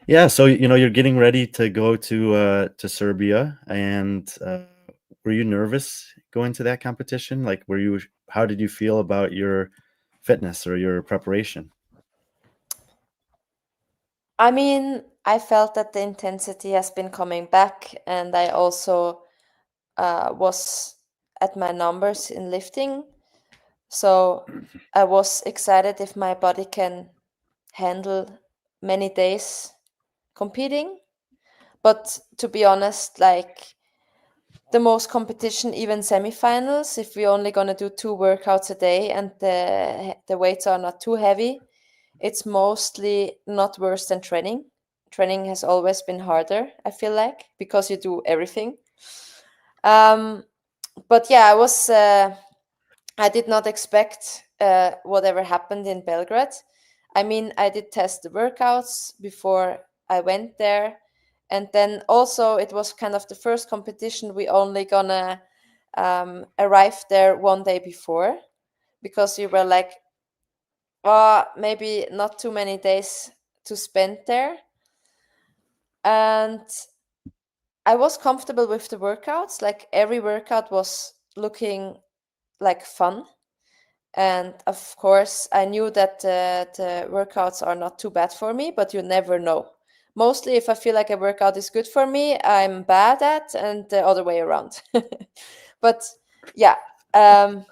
Yeah, so you're getting ready to go to Serbia, and were you nervous going to that competition? Like, how did you feel about your fitness or your preparation? I mean, I felt that the intensity has been coming back, and I also was at my numbers in lifting. So I was excited if my body can handle many days competing. But to be honest, like, the most competition, even semifinals, if we're only gonna do 2 workouts a day and the weights are not too heavy, it's mostly not worse than training. Training has always been harder, I feel like, because you do everything. But yeah, I did not expect whatever happened in Belgrade. I mean, I did test the workouts before I went there. And then also, it was kind of the first competition we only gonna arrive there one day before, because we were like, maybe not too many days to spend there. And I was comfortable with the workouts. Like, every workout was looking like fun. And of course, I knew that the workouts are not too bad for me, but you never know. Mostly, if I feel like a workout is good for me, I'm bad at, and the other way around. But yeah, I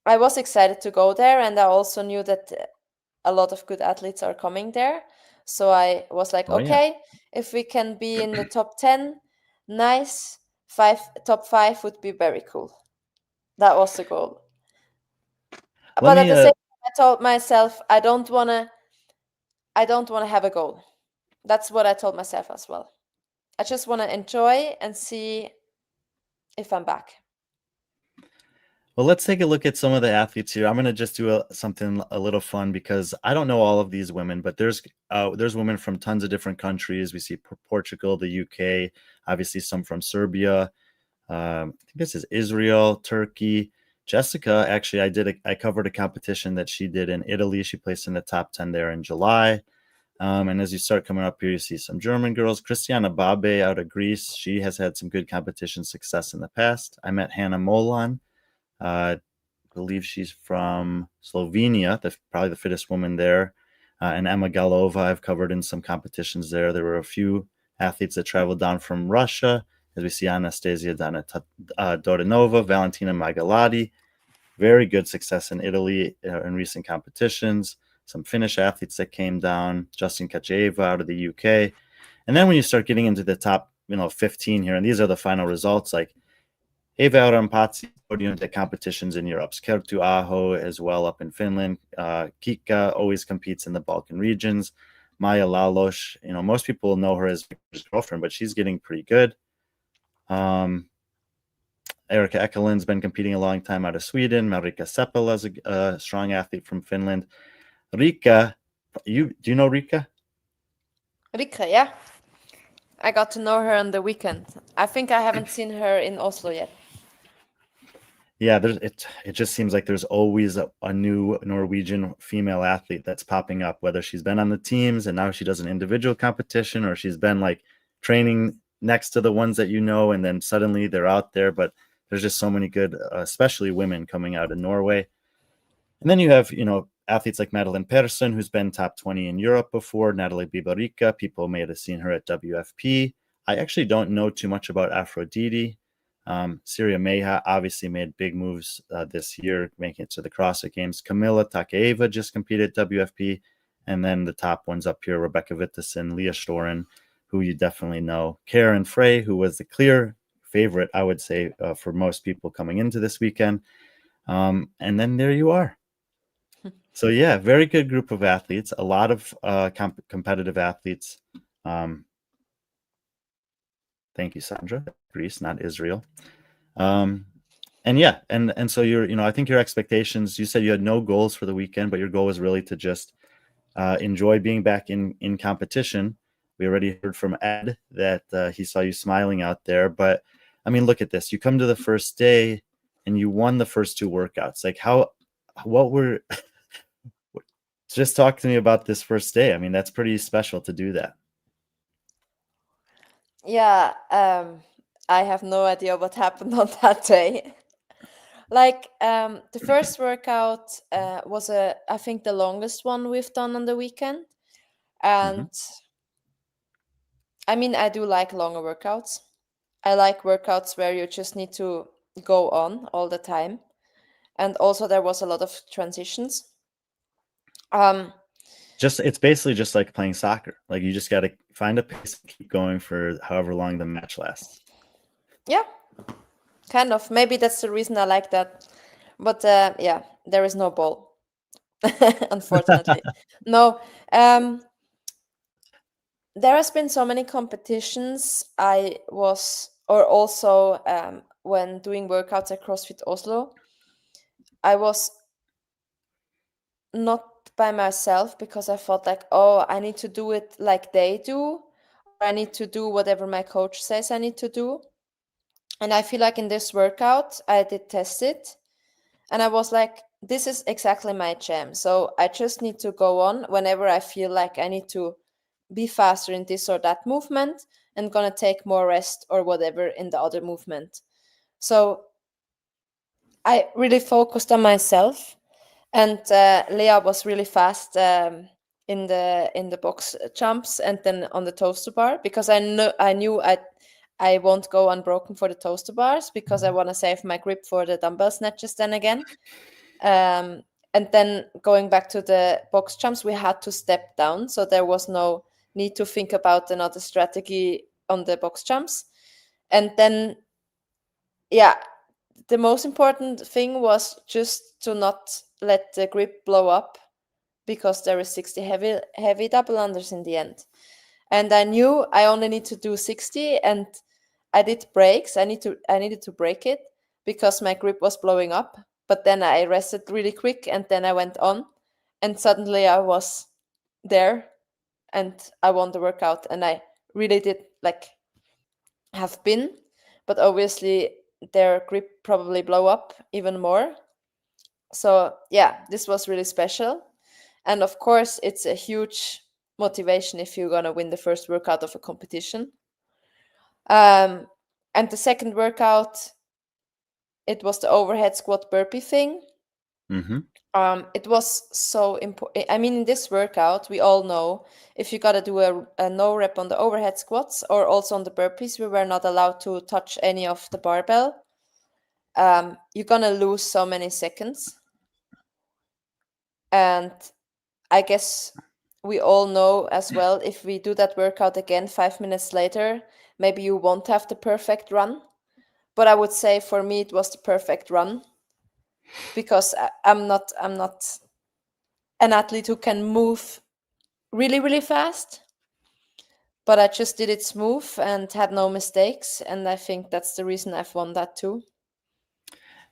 was excited to go there, and I also knew that a lot of good athletes are coming there. So I was like, Oh yeah. okay, if we can be in the top 10, nice. Top 5 would be very cool. That was the goal. Let But at me the same time, I told myself I don't want to have a goal. That's what I told myself as well. I just want to enjoy and see if I'm back. Well, let's take a look at some of the athletes here. I'm going to just do something a little fun because I don't know all of these women, but there's women from tons of different countries. We see Portugal, the UK, obviously some from Serbia. I think this is Israel, Turkey. Jessica, actually, I covered a competition that she did in Italy. She placed in the top 10 there in July. And as you start coming up here, you see some German girls. Christiana Babe out of Greece. She has had some good competition success in the past. I met Hannah Molan. I believe she's from Slovenia, probably the fittest woman there. And Emma Galova, I've covered in some competitions there. There were a few athletes that traveled down from Russia, as we see Anastasia Dodanova, Valentina Magaladi. Very good success in Italy in recent competitions. Some Finnish athletes that came down, Justin Kacheva out of the UK. And then when you start getting into the top, 15 here, and these are the final results, like Eva Rampazzi podiumed at competitions in Europe. Kerttu Aho as well up in Finland. Kika always competes in the Balkan regions. Maya Lalosh, most people know her as his girlfriend, but she's getting pretty good. Erika Ekelund's been competing a long time out of Sweden. Marika Seppala is a strong athlete from Finland. Rika, do you know Rika? Rika, yeah. I got to know her on the weekend. I think I haven't seen her in Oslo yet. Yeah, it just seems like there's always a new Norwegian female athlete that's popping up, whether she's been on the teams and now she does an individual competition, or she's been like training next to the ones that and then suddenly they're out there. But there's just so many good, especially women coming out of Norway. And then you have, athletes like Madeline Persson, who's been top 20 in Europe before, Natalie Bibarica. People may have seen her at WFP. I actually don't know too much about Aphrodite. Syria Meha obviously made big moves this year, making it to the CrossFit Games. Camilla Takeeva just competed at WFP. And then the top ones up here, Rebecca Wittesen, Leah Storen, who you definitely know. Karen Frey, who was the clear favorite, I would say, for most people coming into this weekend. And then there you are. So yeah, very good group of athletes, a lot of competitive athletes. Thank you, Sandra. Greece, not Israel. And yeah, and so I think your expectations, you said you had no goals for the weekend, but your goal was really to just enjoy being back in competition. We already heard from Ed that he saw you smiling out there, but I mean, look at this. You come to the first day and you won the first two workouts. Like what were just talk to me about this first day. I mean, that's pretty special to do that. Yeah, I have no idea what happened on that day. Like the first workout was I think the longest one we've done on the weekend. And I mean, I do like longer workouts. I like workouts where you just need to go on all the time. And also there was a lot of transitions. It's basically just like playing soccer. Like you just got to find a pace and keep going for however long the match lasts. Yeah, kind of. Maybe that's the reason I like that. But yeah, there is no ball, unfortunately. No. There has been so many competitions. Also when doing workouts at CrossFit Oslo, I was not by myself because I felt like, oh, I need to do it like they do. I need to do whatever my coach says I need to do. And I feel like in this workout, I did test it. And I was like, this is exactly my jam. So I just need to go on whenever I feel like I need to be faster in this or that movement and gonna take more rest or whatever in the other movement. So I really focused on myself. And Leah was really fast in the box jumps and then on the toaster bar, because I knew I won't go unbroken for the toaster bars because I want to save my grip for the dumbbell snatches then again. And then going back to the box jumps, we had to step down, so there was no need to think about another strategy on the box jumps. And then, yeah, the most important thing was just to not let the grip blow up, because there is 60 heavy double unders in the end. And I knew I only need to do 60, and I did breaks. I needed to break it because my grip was blowing up. But then I rested really quick, and then I went on, and suddenly I was there, and I won the workout, and I really did like have been, but obviously their grip probably blow up even more. So yeah, this was really special. And of course, it's a huge motivation if you're gonna win the first workout of a competition. And the second workout, it was the overhead squat burpee thing. Mm-hmm. It was so important. I mean, in this workout, we all know if you gotta do a no rep on the overhead squats or also on the burpees, we were not allowed to touch any of the barbell. You're gonna lose so many seconds. And I guess we all know as well, if we do that workout again 5 minutes later, maybe you won't have the perfect run. But I would say for me, it was the perfect run, because I'm not an athlete who can move really, really fast, but I just did it smooth and had no mistakes. And I think that's the reason I've won that too.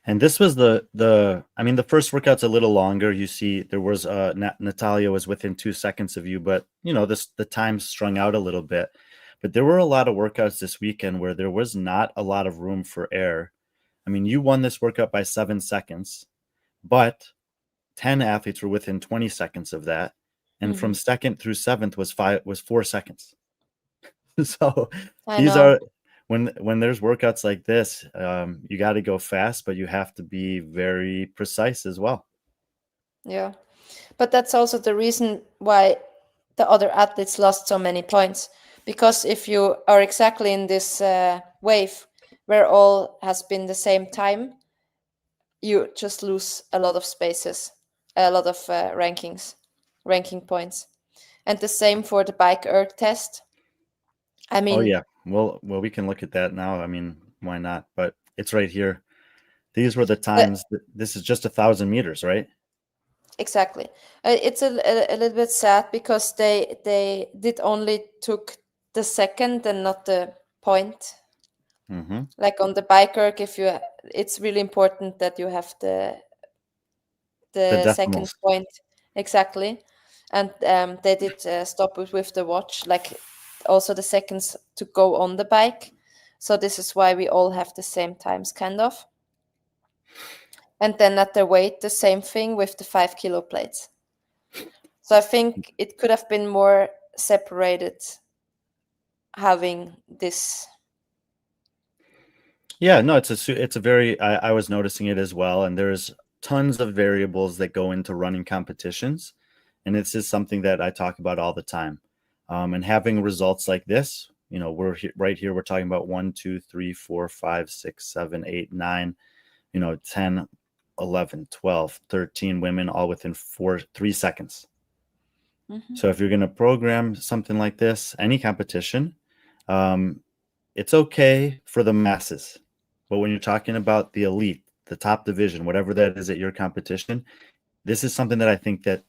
And this was I mean, the first workout's a little longer. You see, there was Natalia was within 2 seconds of you, but the time strung out a little bit. But there were a lot of workouts this weekend where there was not a lot of room for error. I mean, you won this workout by 7 seconds, but 10 athletes were within 20 seconds of that. And from second through seventh was 4 seconds. So I these know. are when there's workouts like this, you got to go fast, but you have to be very precise as well. Yeah. But that's also the reason why the other athletes lost so many points. Because if you are exactly in this wave where all has been the same time, you just lose a lot of spaces, a lot of ranking points. And the same for the bike erg test. I Oh mean, yeah. Well, we can look at that now. I mean, why not? But it's right here. These were the times. This is just 1,000 meters, right? exactly. It's a little bit sad because they did only took the second and not the point. Mm-hmm. Like on the bike erg, it's really important that you have The the second decimals. point exactly. And they did stop it with the watch, like also the seconds to go on the bike. So this is why we all have the same times, kind of. And then at the weight, the same thing with the 5 kilo plates. So I think it could have been more separated, having this. Yeah, no, it's a very, I was noticing it as well. And there's tons of variables that go into running competitions. And this is something that I talk about all the time. And having results like this, we're right here, we're talking about 1, 2, 3, 4, 5, 6, 7, 8, 9, 10, 11, 12, 13 women all within 3 seconds. So if you're going to program something like this, any competition, it's okay for the masses. But when you're talking about the elite, the top division, whatever that is at your competition, this is something that I think that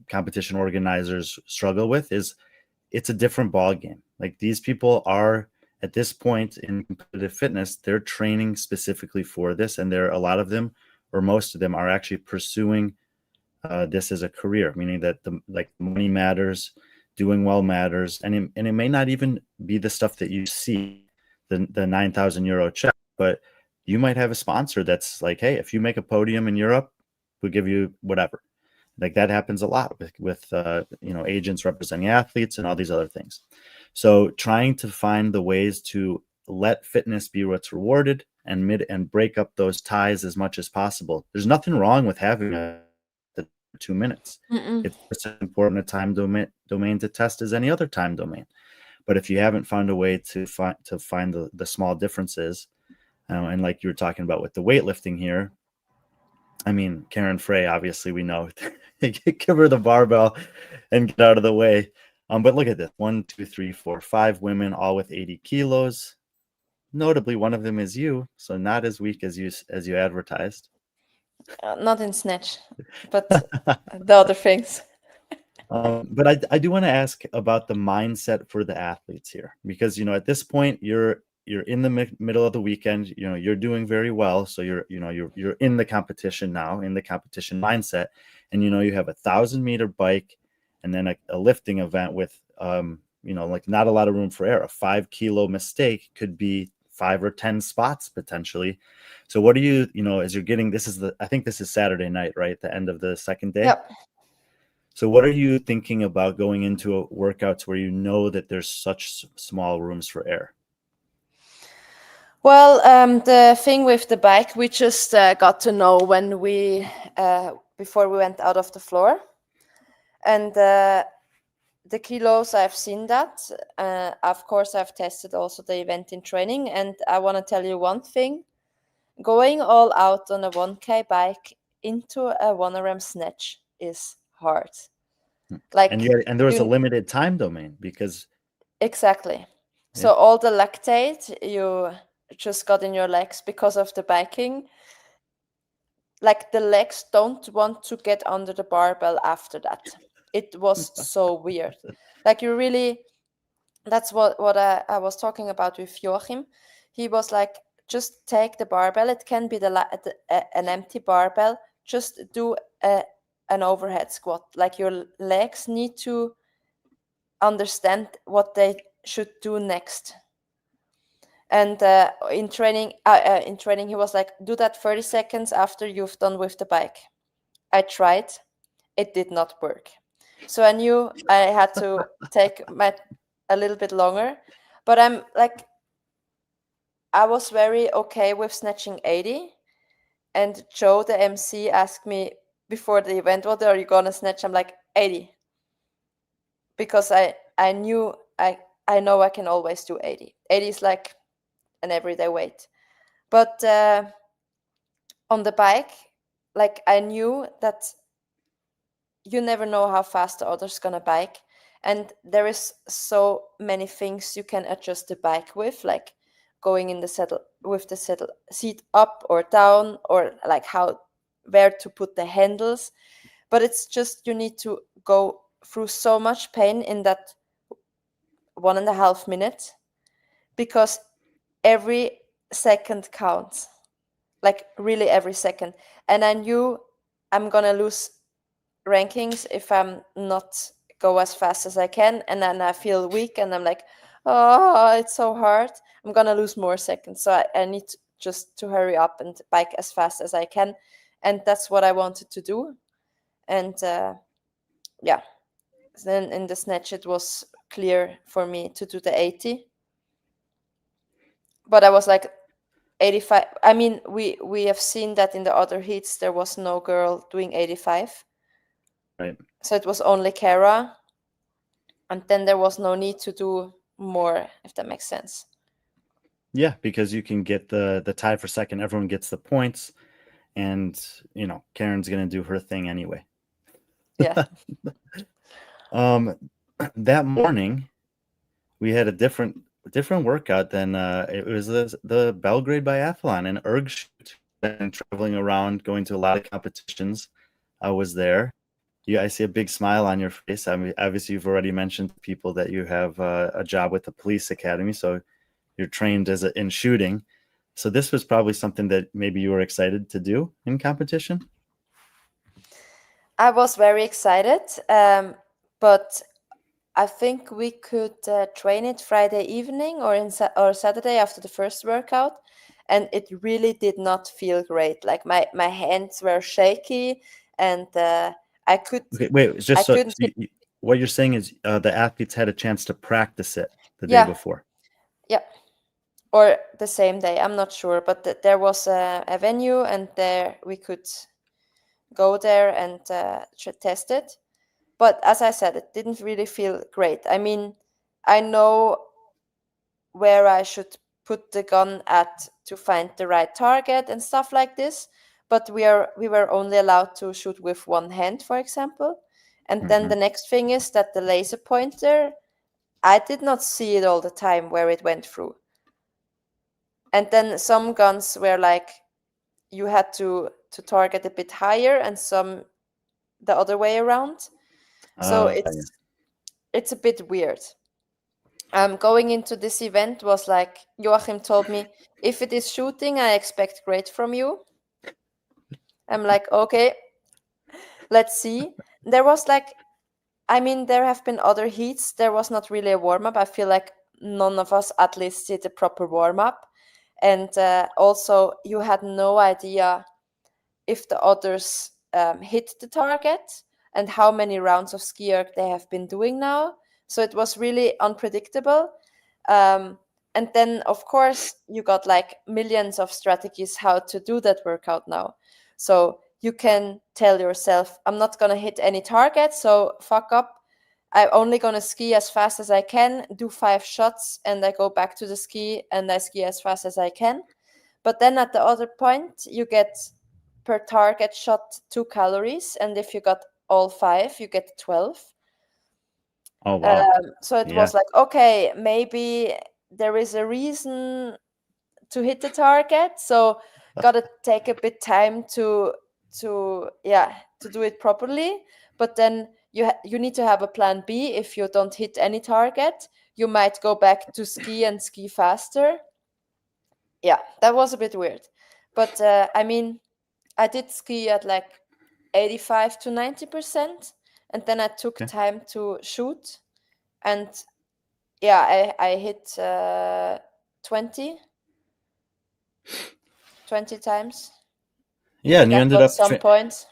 competition organizers struggle with. Is it's a different ball game. Like, these people are at this point in competitive fitness, they're training specifically for this, and a lot of them, or most of them, are actually pursuing this as a career, meaning that the money matters, doing well matters, and it may not even be the stuff that you see, the 9,000 euro check, but you might have a sponsor that's like, hey, if you make a podium in Europe, we'll give you whatever. Like, that happens a lot with agents representing athletes and all these other things. So trying to find the ways to let fitness be what's rewarded and break up those ties as much as possible. There's nothing wrong with having a 2 minutes. Mm-mm. It's just as important a time domain to test as any other time domain. But if you haven't found a way to find the small differences, and like you were talking about with the weightlifting here, I mean, Karen Frey, obviously we know, give her the barbell and get out of the way. But look at this: 1, 2, 3, 4, 5 women, all with 80 kilos. Notably, one of them is you, so not as weak as you advertised. Not in snatch, but the other things. But I do want to ask about the mindset for the athletes here, because at this point you're in the middle of the weekend. You're doing very well, so you're in the competition now, in the competition mindset, and you have 1,000-meter bike, and then a lifting event with like not a lot of room for error. A 5-kilo mistake could be 5 or 10 spots potentially. So what do as you're getting, I think this is Saturday night, right? The end of the second day. Yep. So what are you thinking about going into a workouts where that there's such small rooms for error? Well, the thing with the bike, we just got to know when before we went out of the floor. And the kilos, I've seen that. Of course, I've tested also the event in training. And I want to tell you one thing. Going all out on a 1K bike into a 1RM snatch is hard. Like, and there was a limited time domain because exactly. So all the lactate you just got in your legs because of the biking, like the legs don't want to get under the barbell after that. It was so weird. Like that's what I was talking about with Joachim. He was like, just take the barbell. It can be an empty barbell. Just do an overhead squat. Like your legs need to understand what they should do next. And in training, he was like, do that 30 seconds after you've done with the bike. I tried. It did not work. So I knew I had to take a little bit longer. But I was very okay with snatching 80. And Joe, the MC, asked me before the event, what are you going to snatch? I'm like, 80. Because I knew, I know I can always do 80. 80 is like an everyday weight. But on the bike, like I knew that you never know how fast the other's gonna bike, and there is so many things you can adjust the bike with, like going in the saddle with the saddle seat up or down, or like where to put the handles. But it's just you need to go through so much pain in that 1.5 minutes, because every second counts, like really every second. And I knew I'm gonna lose rankings if I'm not go as fast as I can, and then I feel weak and I'm like, oh, it's so hard. I'm gonna lose more seconds. So I need just to hurry up and bike as fast as I can. And that's what I wanted to do. And yeah, then in the snatch it was clear for me to do the 80. But I was like 85. I mean, we have seen that in the other heats there was no girl doing 85. Right. So it was only Kara. And then there was no need to do more, if that makes sense. Yeah, because you can get the tie for second. Everyone gets the points, and Karen's gonna do her thing anyway. Yeah. That morning we had a different workout than it was the Belgrade Biathlon, and Erg and traveling around, going to a lot of competitions. I was there. I see a big smile on your face. I mean, obviously, you've already mentioned to people that you have a job with the police academy, so you're trained in shooting. So this was probably something that maybe you were excited to do in competition. I was very excited, but I think we could train it Friday evening or Saturday after the first workout, and it really did not feel great. Like my hands were shaky, and I could. Okay, wait. It's just I couldn't. What you're saying is the athletes had a chance to practice it the day Yeah. before. Yeah. Or the same day, I'm not sure, but there was a venue, and there we could go there and test it. But as I said, it didn't really feel great. I mean, I know where I should put the gun at to find the right target and stuff like this, but we were only allowed to shoot with one hand, for example. And then the next thing is that the laser pointer, I did not see it all the time where it went through. And then some guns were like you had to target a bit higher, and some the other way around. So Yeah. it's a bit weird. Going into this event was like Joachim told me, if it is shooting, I expect great from you. I'm like, okay, let's see. There was like, I mean, there have been other heats. There was not really a warm up. I feel like none of us at least did a proper warm up. And also, you had no idea if the others hit the target and how many rounds of ski erg they have been doing now. So it was really unpredictable. And then, of course, you got like millions of strategies how to do that workout now. So you can tell yourself, I'm not going to hit any target, so fuck up. I'm only going to ski as fast as I can, do 5 shots, and I go back to the ski and I ski as fast as I can. But then at the other point, you get per target shot 2 calories, and if you got all 5, you get 12. Oh wow. So it Yeah. was like, okay, maybe there is a reason to hit the target. So gotta take a bit time to do it properly. But then you need to have a plan B. If you don't hit any target, you might go back to ski and ski faster. Yeah, that was a bit weird. But I mean, I did ski at like 85 to 90%, and then I took Okay. time to shoot, and yeah, I hit 20 times. Yeah, and you That ended got up some points.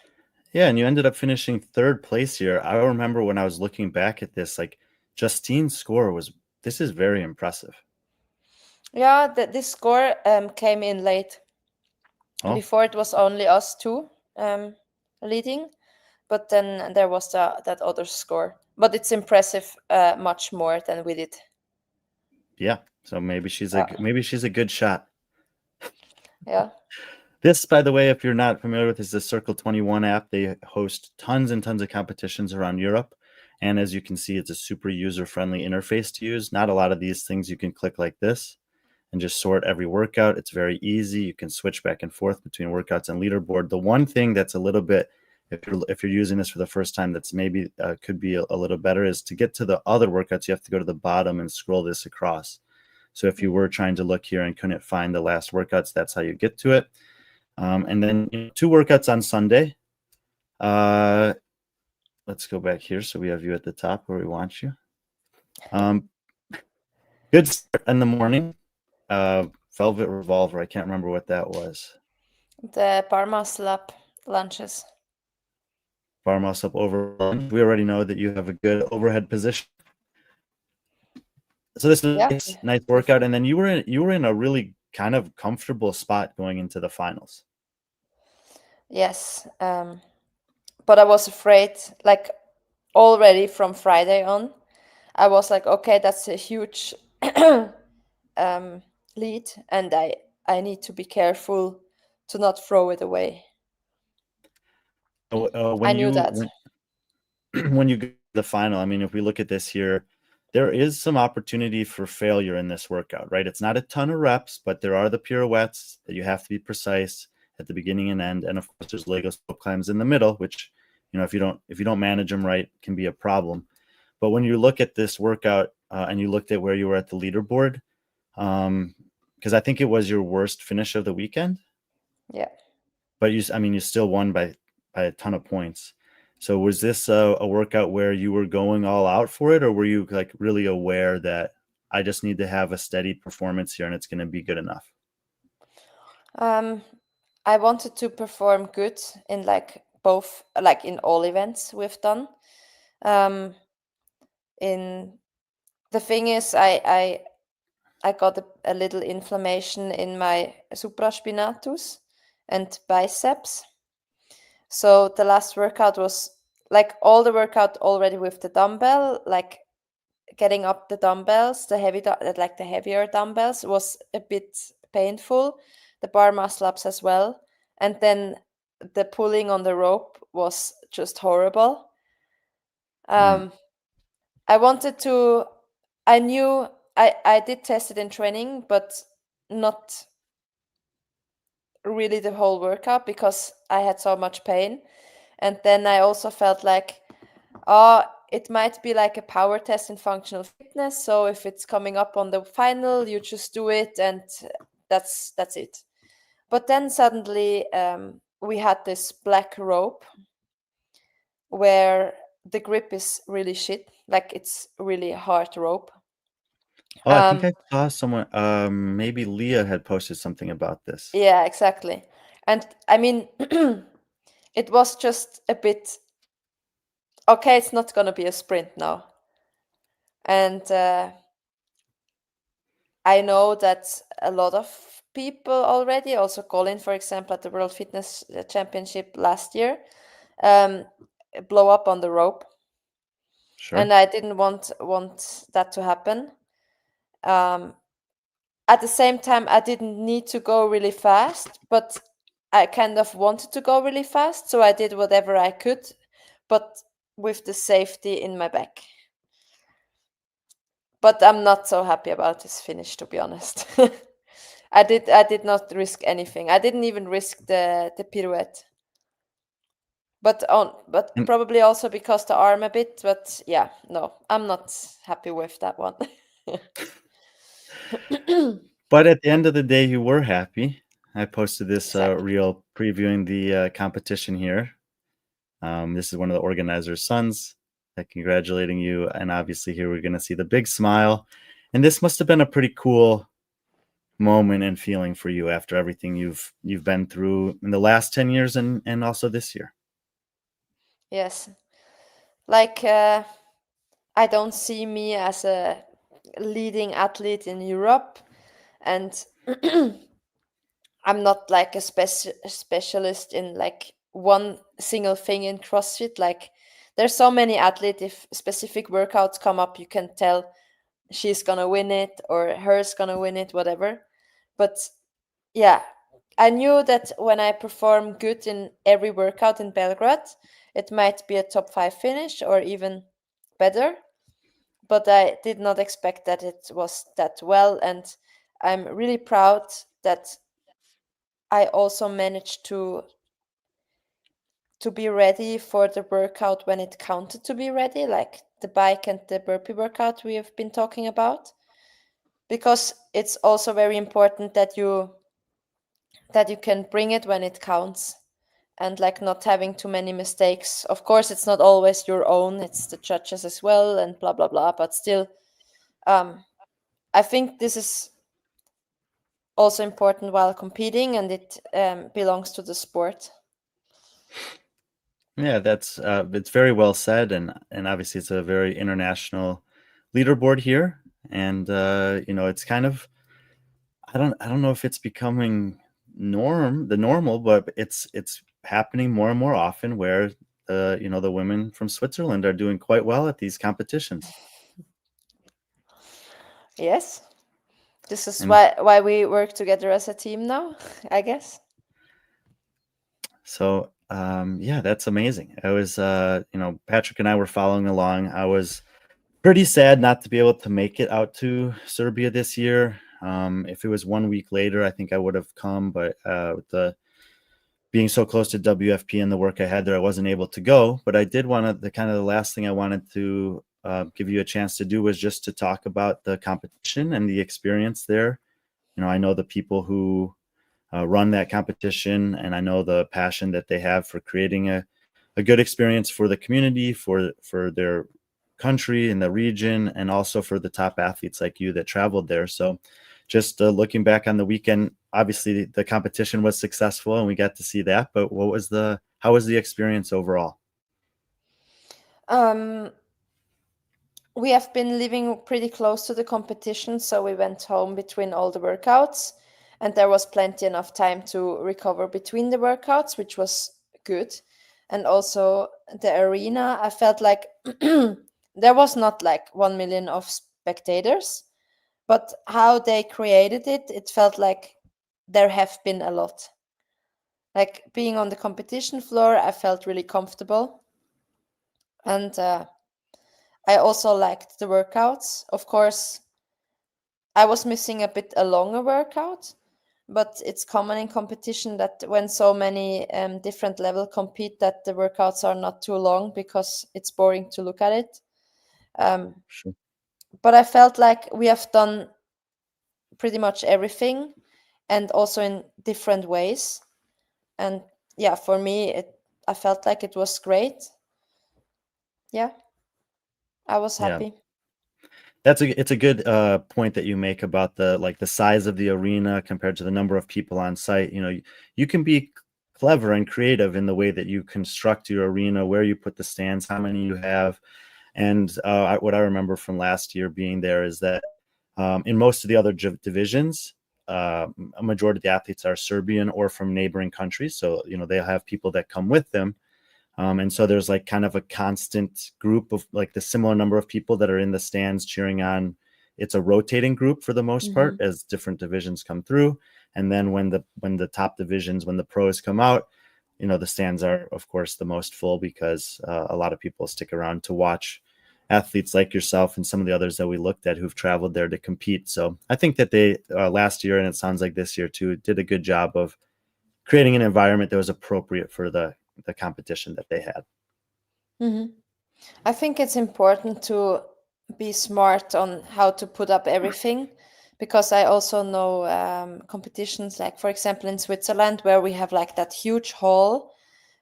yeah, and you ended up finishing third place here. I remember when I was looking back at this, like Justine's score was this is very impressive. Yeah, this score came in late. Oh, Before it was only us two leading, but then there was that other score. But it's impressive, much more than we did. yeah. So maybe Yeah, she's a good shot. yeah. This, by the way, if you're not familiar with, is the Circle 21 app. They host tons and tons of competitions around Europe. And as you can see, it's a super user-friendly interface to use. Not a lot of these things you can click like this and just sort every workout. It's very easy. You can switch back and forth between workouts and leaderboard. The one thing that's a little bit, if you're using this for the first time, that's maybe could be a little better, is to get to the other workouts, you have to go to the bottom and scroll this across. So if you were trying to look here and couldn't find the last workouts, that's how you get to it. And then 2 workouts on Sunday. Let's go back here so we have you at the top where we want you. Good start in the morning. Velvet Revolver. I can't remember what that was. The Parma slap lunches. Bar muscle up over lunge. We already know that you have a good overhead position. So this is Yeah, nice workout, and then you were in a really kind of comfortable spot going into the finals. yes. But I was afraid, like already from Friday on, I was like, okay, that's a huge lead, and I need to be careful to not throw it away. I knew that. When you go to the final, I mean, if we look at this here, there is some opportunity for failure in this workout, right? It's not a ton of reps, but there are the pirouettes that you have to be precise at the beginning and end, and of course, there's Lego slope climbs in the middle, which if you don't manage them right, can be a problem. But when you look at this workout and you looked at where you were at the leaderboard, because I think it was your worst finish of the weekend. Yeah. But you still won by a ton of points. So was this a workout where you were going all out for it, or were you like really aware that I just need to have a steady performance here and it's going to be good enough? I wanted to perform good in like both, like in all events we've done. In the thing is, I got a little inflammation in my supraspinatus and biceps. So the last workout was like all the workout already with the dumbbell, like getting up the dumbbells, like the heavier dumbbells was a bit painful. The bar muscle ups as well, and then the pulling on the rope was just horrible. I wanted to. I knew I did test it in training, but not really the whole workout because I had so much pain. And then I also felt like, oh, it might be like a power test in functional fitness. So if it's coming up on the final, you just do it, and that's it. But then suddenly we had this black rope where the grip is really shit, like it's really hard rope. Oh, I think I saw someone, maybe Leah had posted something about this. Yeah, exactly. And I mean, it was just a bit, okay, it's not gonna be a sprint now. And I know that a lot of people already, also Colin, for example, at the World Fitness Championship last year, blow up on the rope. Sure. And I didn't want that to happen. At the same time, I didn't need to go really fast, but I kind of wanted to go really fast, so I did whatever I could, but with the safety in my back. But I'm not so happy about this finish, to be honest. I did not risk anything. I didn't even risk the pirouette. But And probably also because the arm a bit, but yeah, no, I'm not happy with that one. but at the end of the day, you were happy. I posted this Exactly. reel previewing the competition here. This is one of the organizers' sons, congratulating you. And obviously, here we're going to see the big smile. And this must have been a pretty cool moment and feeling for you after everything you've been through in the last 10 years and also this year. Yes. Like I don't see me as a leading athlete in Europe, and I'm not like a specialist in like one single thing in CrossFit. Like there's so many athletes, if specific workouts come up, you can tell she's gonna win it or her's gonna win it, whatever. But yeah, I knew that when I perform good in every workout in Belgrade, it might be a top 5 finish or even better. But I did not expect that it was that well, and I'm really proud that I also managed to be ready for the workout when it counted to be ready, like the bike and the burpee workout we have been talking about, because it's also very important that you can bring it when it counts, and like not having too many mistakes. Of course, it's not always your own, it's the judges as well, and blah blah blah, but still, I think this is also important while competing, and it belongs to the sport. Yeah, that's it's very well said, and obviously it's a very international leaderboard here, and it's kind of I don't know if it's becoming the normal, but it's happening more and more often where the women from Switzerland are doing quite well at these competitions. Yes, this is And why we work together as a team now, I guess. so yeah, that's amazing. I was Patrick and I were following along. I was pretty sad not to be able to make it out to Serbia this year. If it was 1 week later, I think I would have come, but with the being so close to WFP and the work I had there, I wasn't able to go. But I did want to, the last thing I wanted to give you a chance to do was just to talk about the competition and the experience there. I know the people who run that competition, and I know the passion that they have for creating a good experience for the community, for their country and the region, and also for the top athletes like you that traveled there. So just looking back on the weekend, obviously the competition was successful and we got to see that, but how was the experience overall? Um, we have been living pretty close to the competition, so we went home between all the workouts, and there was plenty enough time to recover between the workouts, which was good. And also the arena, I felt like there was not like 1 million of spectators, but how they created it, it felt like there have been a lot. Like being on the competition floor, I felt really comfortable, and I also liked the workouts. Of course, I was missing a bit a longer workout, but it's common in competition that when so many different level compete, that the workouts are not too long because it's boring to look at it. Sure. But I felt like we have done pretty much everything, and also in different ways. And yeah, for me, I felt like it was great. Yeah, I was Yeah. happy. It's a good point that you make about the size of the arena compared to the number of people on site. You can be clever and creative in the way that you construct your arena, where you put the stands, how many you have. And what I remember from last year being there is that in most of the other divisions, a majority of the athletes are Serbian or from neighboring countries. So, they'll have people that come with them. And so there's like kind of a constant group of like the similar number of people that are in the stands cheering on. It's a rotating group for the most part as different divisions come through. And then when the top divisions, when the pros come out, the stands are of course the most full because a lot of people stick around to watch athletes like yourself and some of the others that we looked at who've traveled there to compete. So I think that they last year, and it sounds like this year too, did a good job of creating an environment that was appropriate for the competition that they had. I think it's important to be smart on how to put up everything, because I also know competitions like, for example, in Switzerland, where we have like that huge hall,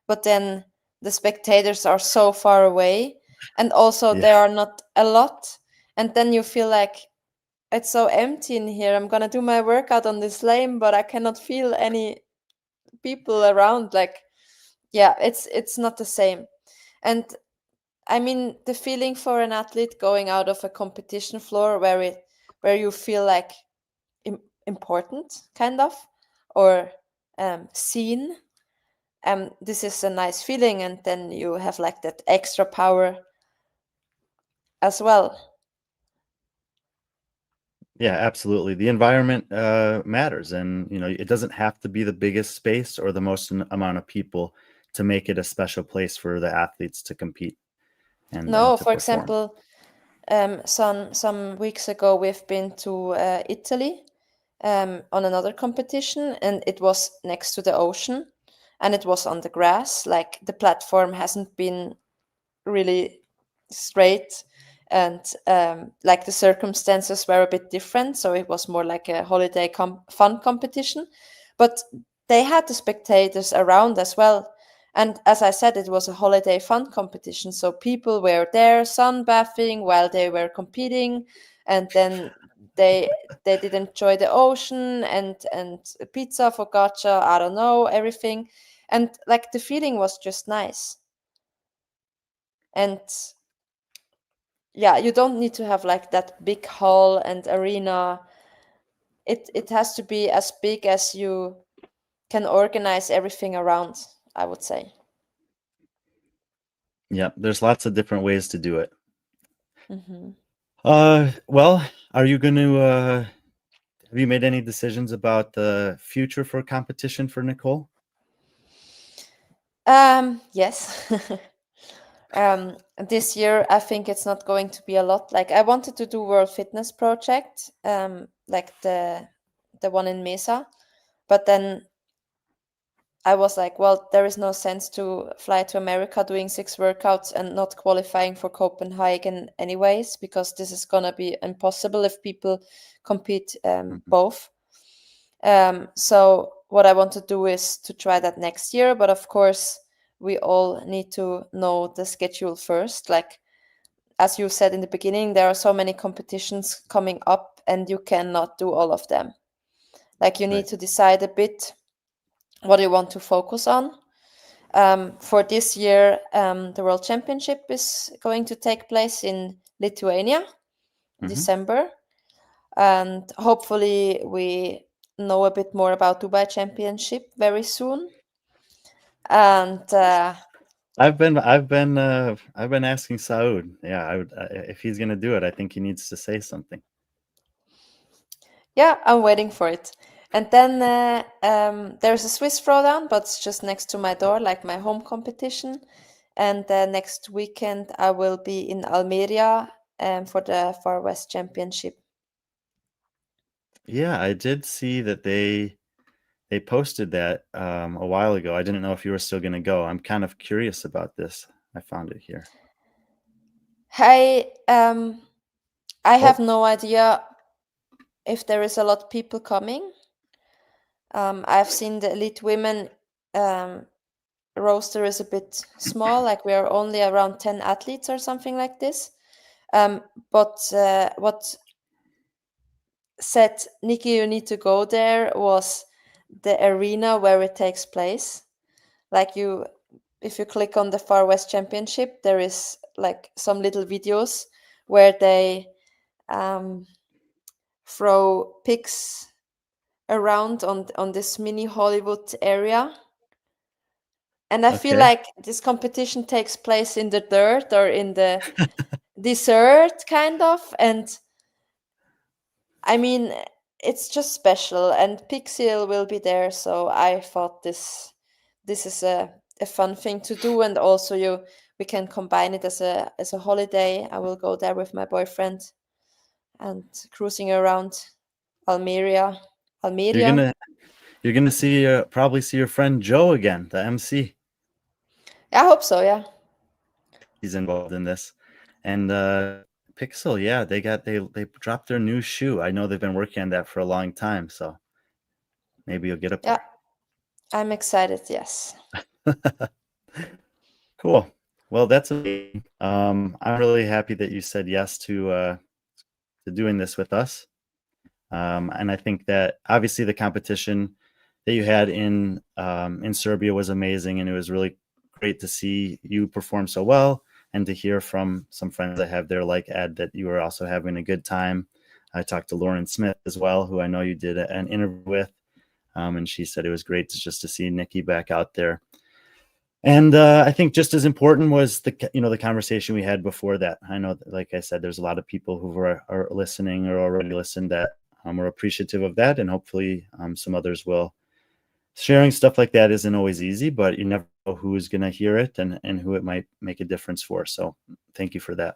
but then the spectators are so far away, and also Yeah. there are not a lot. And then you feel like it's so empty in here. I'm gonna do my workout on this lane, but I cannot feel any people around. Like, yeah, it's not the same. And I mean, the feeling for an athlete going out of a competition floor where you feel like important, kind of, or seen. This is a nice feeling, and then you have like that extra power as well. Yeah, absolutely. The environment matters, and it doesn't have to be the biggest space or the most amount of people to make it a special place for the athletes to compete and No, to for perform. example, some weeks ago we've been to Italy on another competition, and it was next to the ocean, and it was on the grass. Like, the platform hasn't been really straight, and like the circumstances were a bit different, so it was more like a holiday fun competition, but they had the spectators around as well. And as I said, it was a holiday fun competition, so people were there sunbathing while they were competing, and then they did enjoy the ocean and pizza, focaccia, I don't know, everything. And like, the feeling was just nice. And yeah, you don't need to have like that big hall and arena. It has to be as big as you can organize everything around, I would say. Yeah, there's lots of different ways to do it. Hmm. Well, are you going to have you made any decisions about the future for competition for Nicole? Yes. This year I think it's not going to be a lot. Like, I wanted to do World Fitness Project, like the one in Mesa, but then I was like, well, there is no sense to fly to America doing 6 workouts and not qualifying for Copenhagen anyways, because this is gonna be impossible if people compete Mhm. both. So what I want to do is to try that next year, but of course we all need to know the schedule first. Like, as you said in the beginning, there are so many competitions coming up, and you cannot do all of them. Like, you need Right. to decide a bit what you want to focus on. For this year, the World Championship is going to take place in Lithuania in Hmm. December, and hopefully we know a bit more about Dubai Championship very soon. And I've been asking Saud. Yeah, if he's gonna do it, I think he needs to say something. yeah, I'm waiting for it. And then there's a Swiss Throwdown, but it's just next to my door, like my home competition. And next weekend I will be in Almeria for the Far West Championship. Yeah, I did see that they posted that a while ago. I didn't know if you were still going to go. I'm kind of curious about this. I found it here. I I have Oh, no idea if there is a lot of people coming. I've seen the elite women roster is a bit small, like we are only around 10 athletes or something like this. But what said, Nikki, you need to go there was the arena where it takes place. Like if you click on the Far West Championship, there is like some little videos where they throw pigs around on this mini Hollywood area. And I feel okay. like this competition takes place in the dirt or in the desert, kind of. And I mean, it's just special. And Pixel will be there, so I thought this is a fun thing to do, and also we can combine it as a holiday. I will go there with my boyfriend and cruising around Almeria. You're Almeria. gonna you're gonna see probably see your friend Joe again, the MC. I hope so, yeah. He's involved in this, and Pixel, yeah, they dropped their new shoe. I know they've been working on that for a long time, so maybe you'll get up Yeah, there. I'm excited, yes. Cool. Well, that's amazing. I'm really happy that you said yes to doing this with us. And I think that obviously the competition that you had in Serbia was amazing, and it was really great to see you perform so well, and to hear from some friends I have there, like Ed, that you were also having a good time. I talked to Lauren Smith as well, who I know you did an interview with, and she said it was great just to see Nikki back out there. And I think just as important was the conversation we had before that. I know, like I said, there's a lot of people who are listening or already listened that are appreciative of that, and hopefully some others will. Sharing stuff like that isn't always easy, but you never know who's going to hear it and who it might make a difference for. So thank you for that.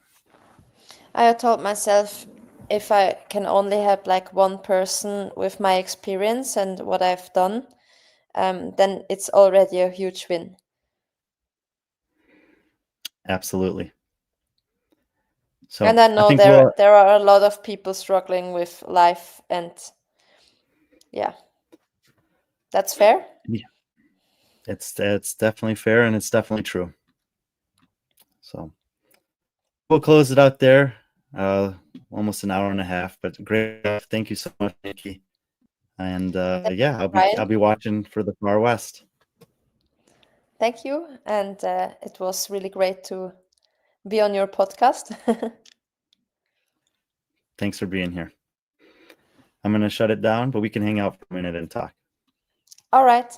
I told myself if I can only help like one person with my experience and what I've done, then it's already a huge win. Absolutely. And So I I know think there are a lot of people struggling with life, and yeah, that's fair. yeah, it's definitely fair, and it's definitely true. So we'll close it out there. Almost an hour and a half, but great. Thank you so much, Nikki. And Thank yeah, you, Brian. I'll be watching for the Far West. Thank you, and it was really great to be on your podcast. Thanks for being here. I'm gonna shut it down, but we can hang out for a minute and talk. All right.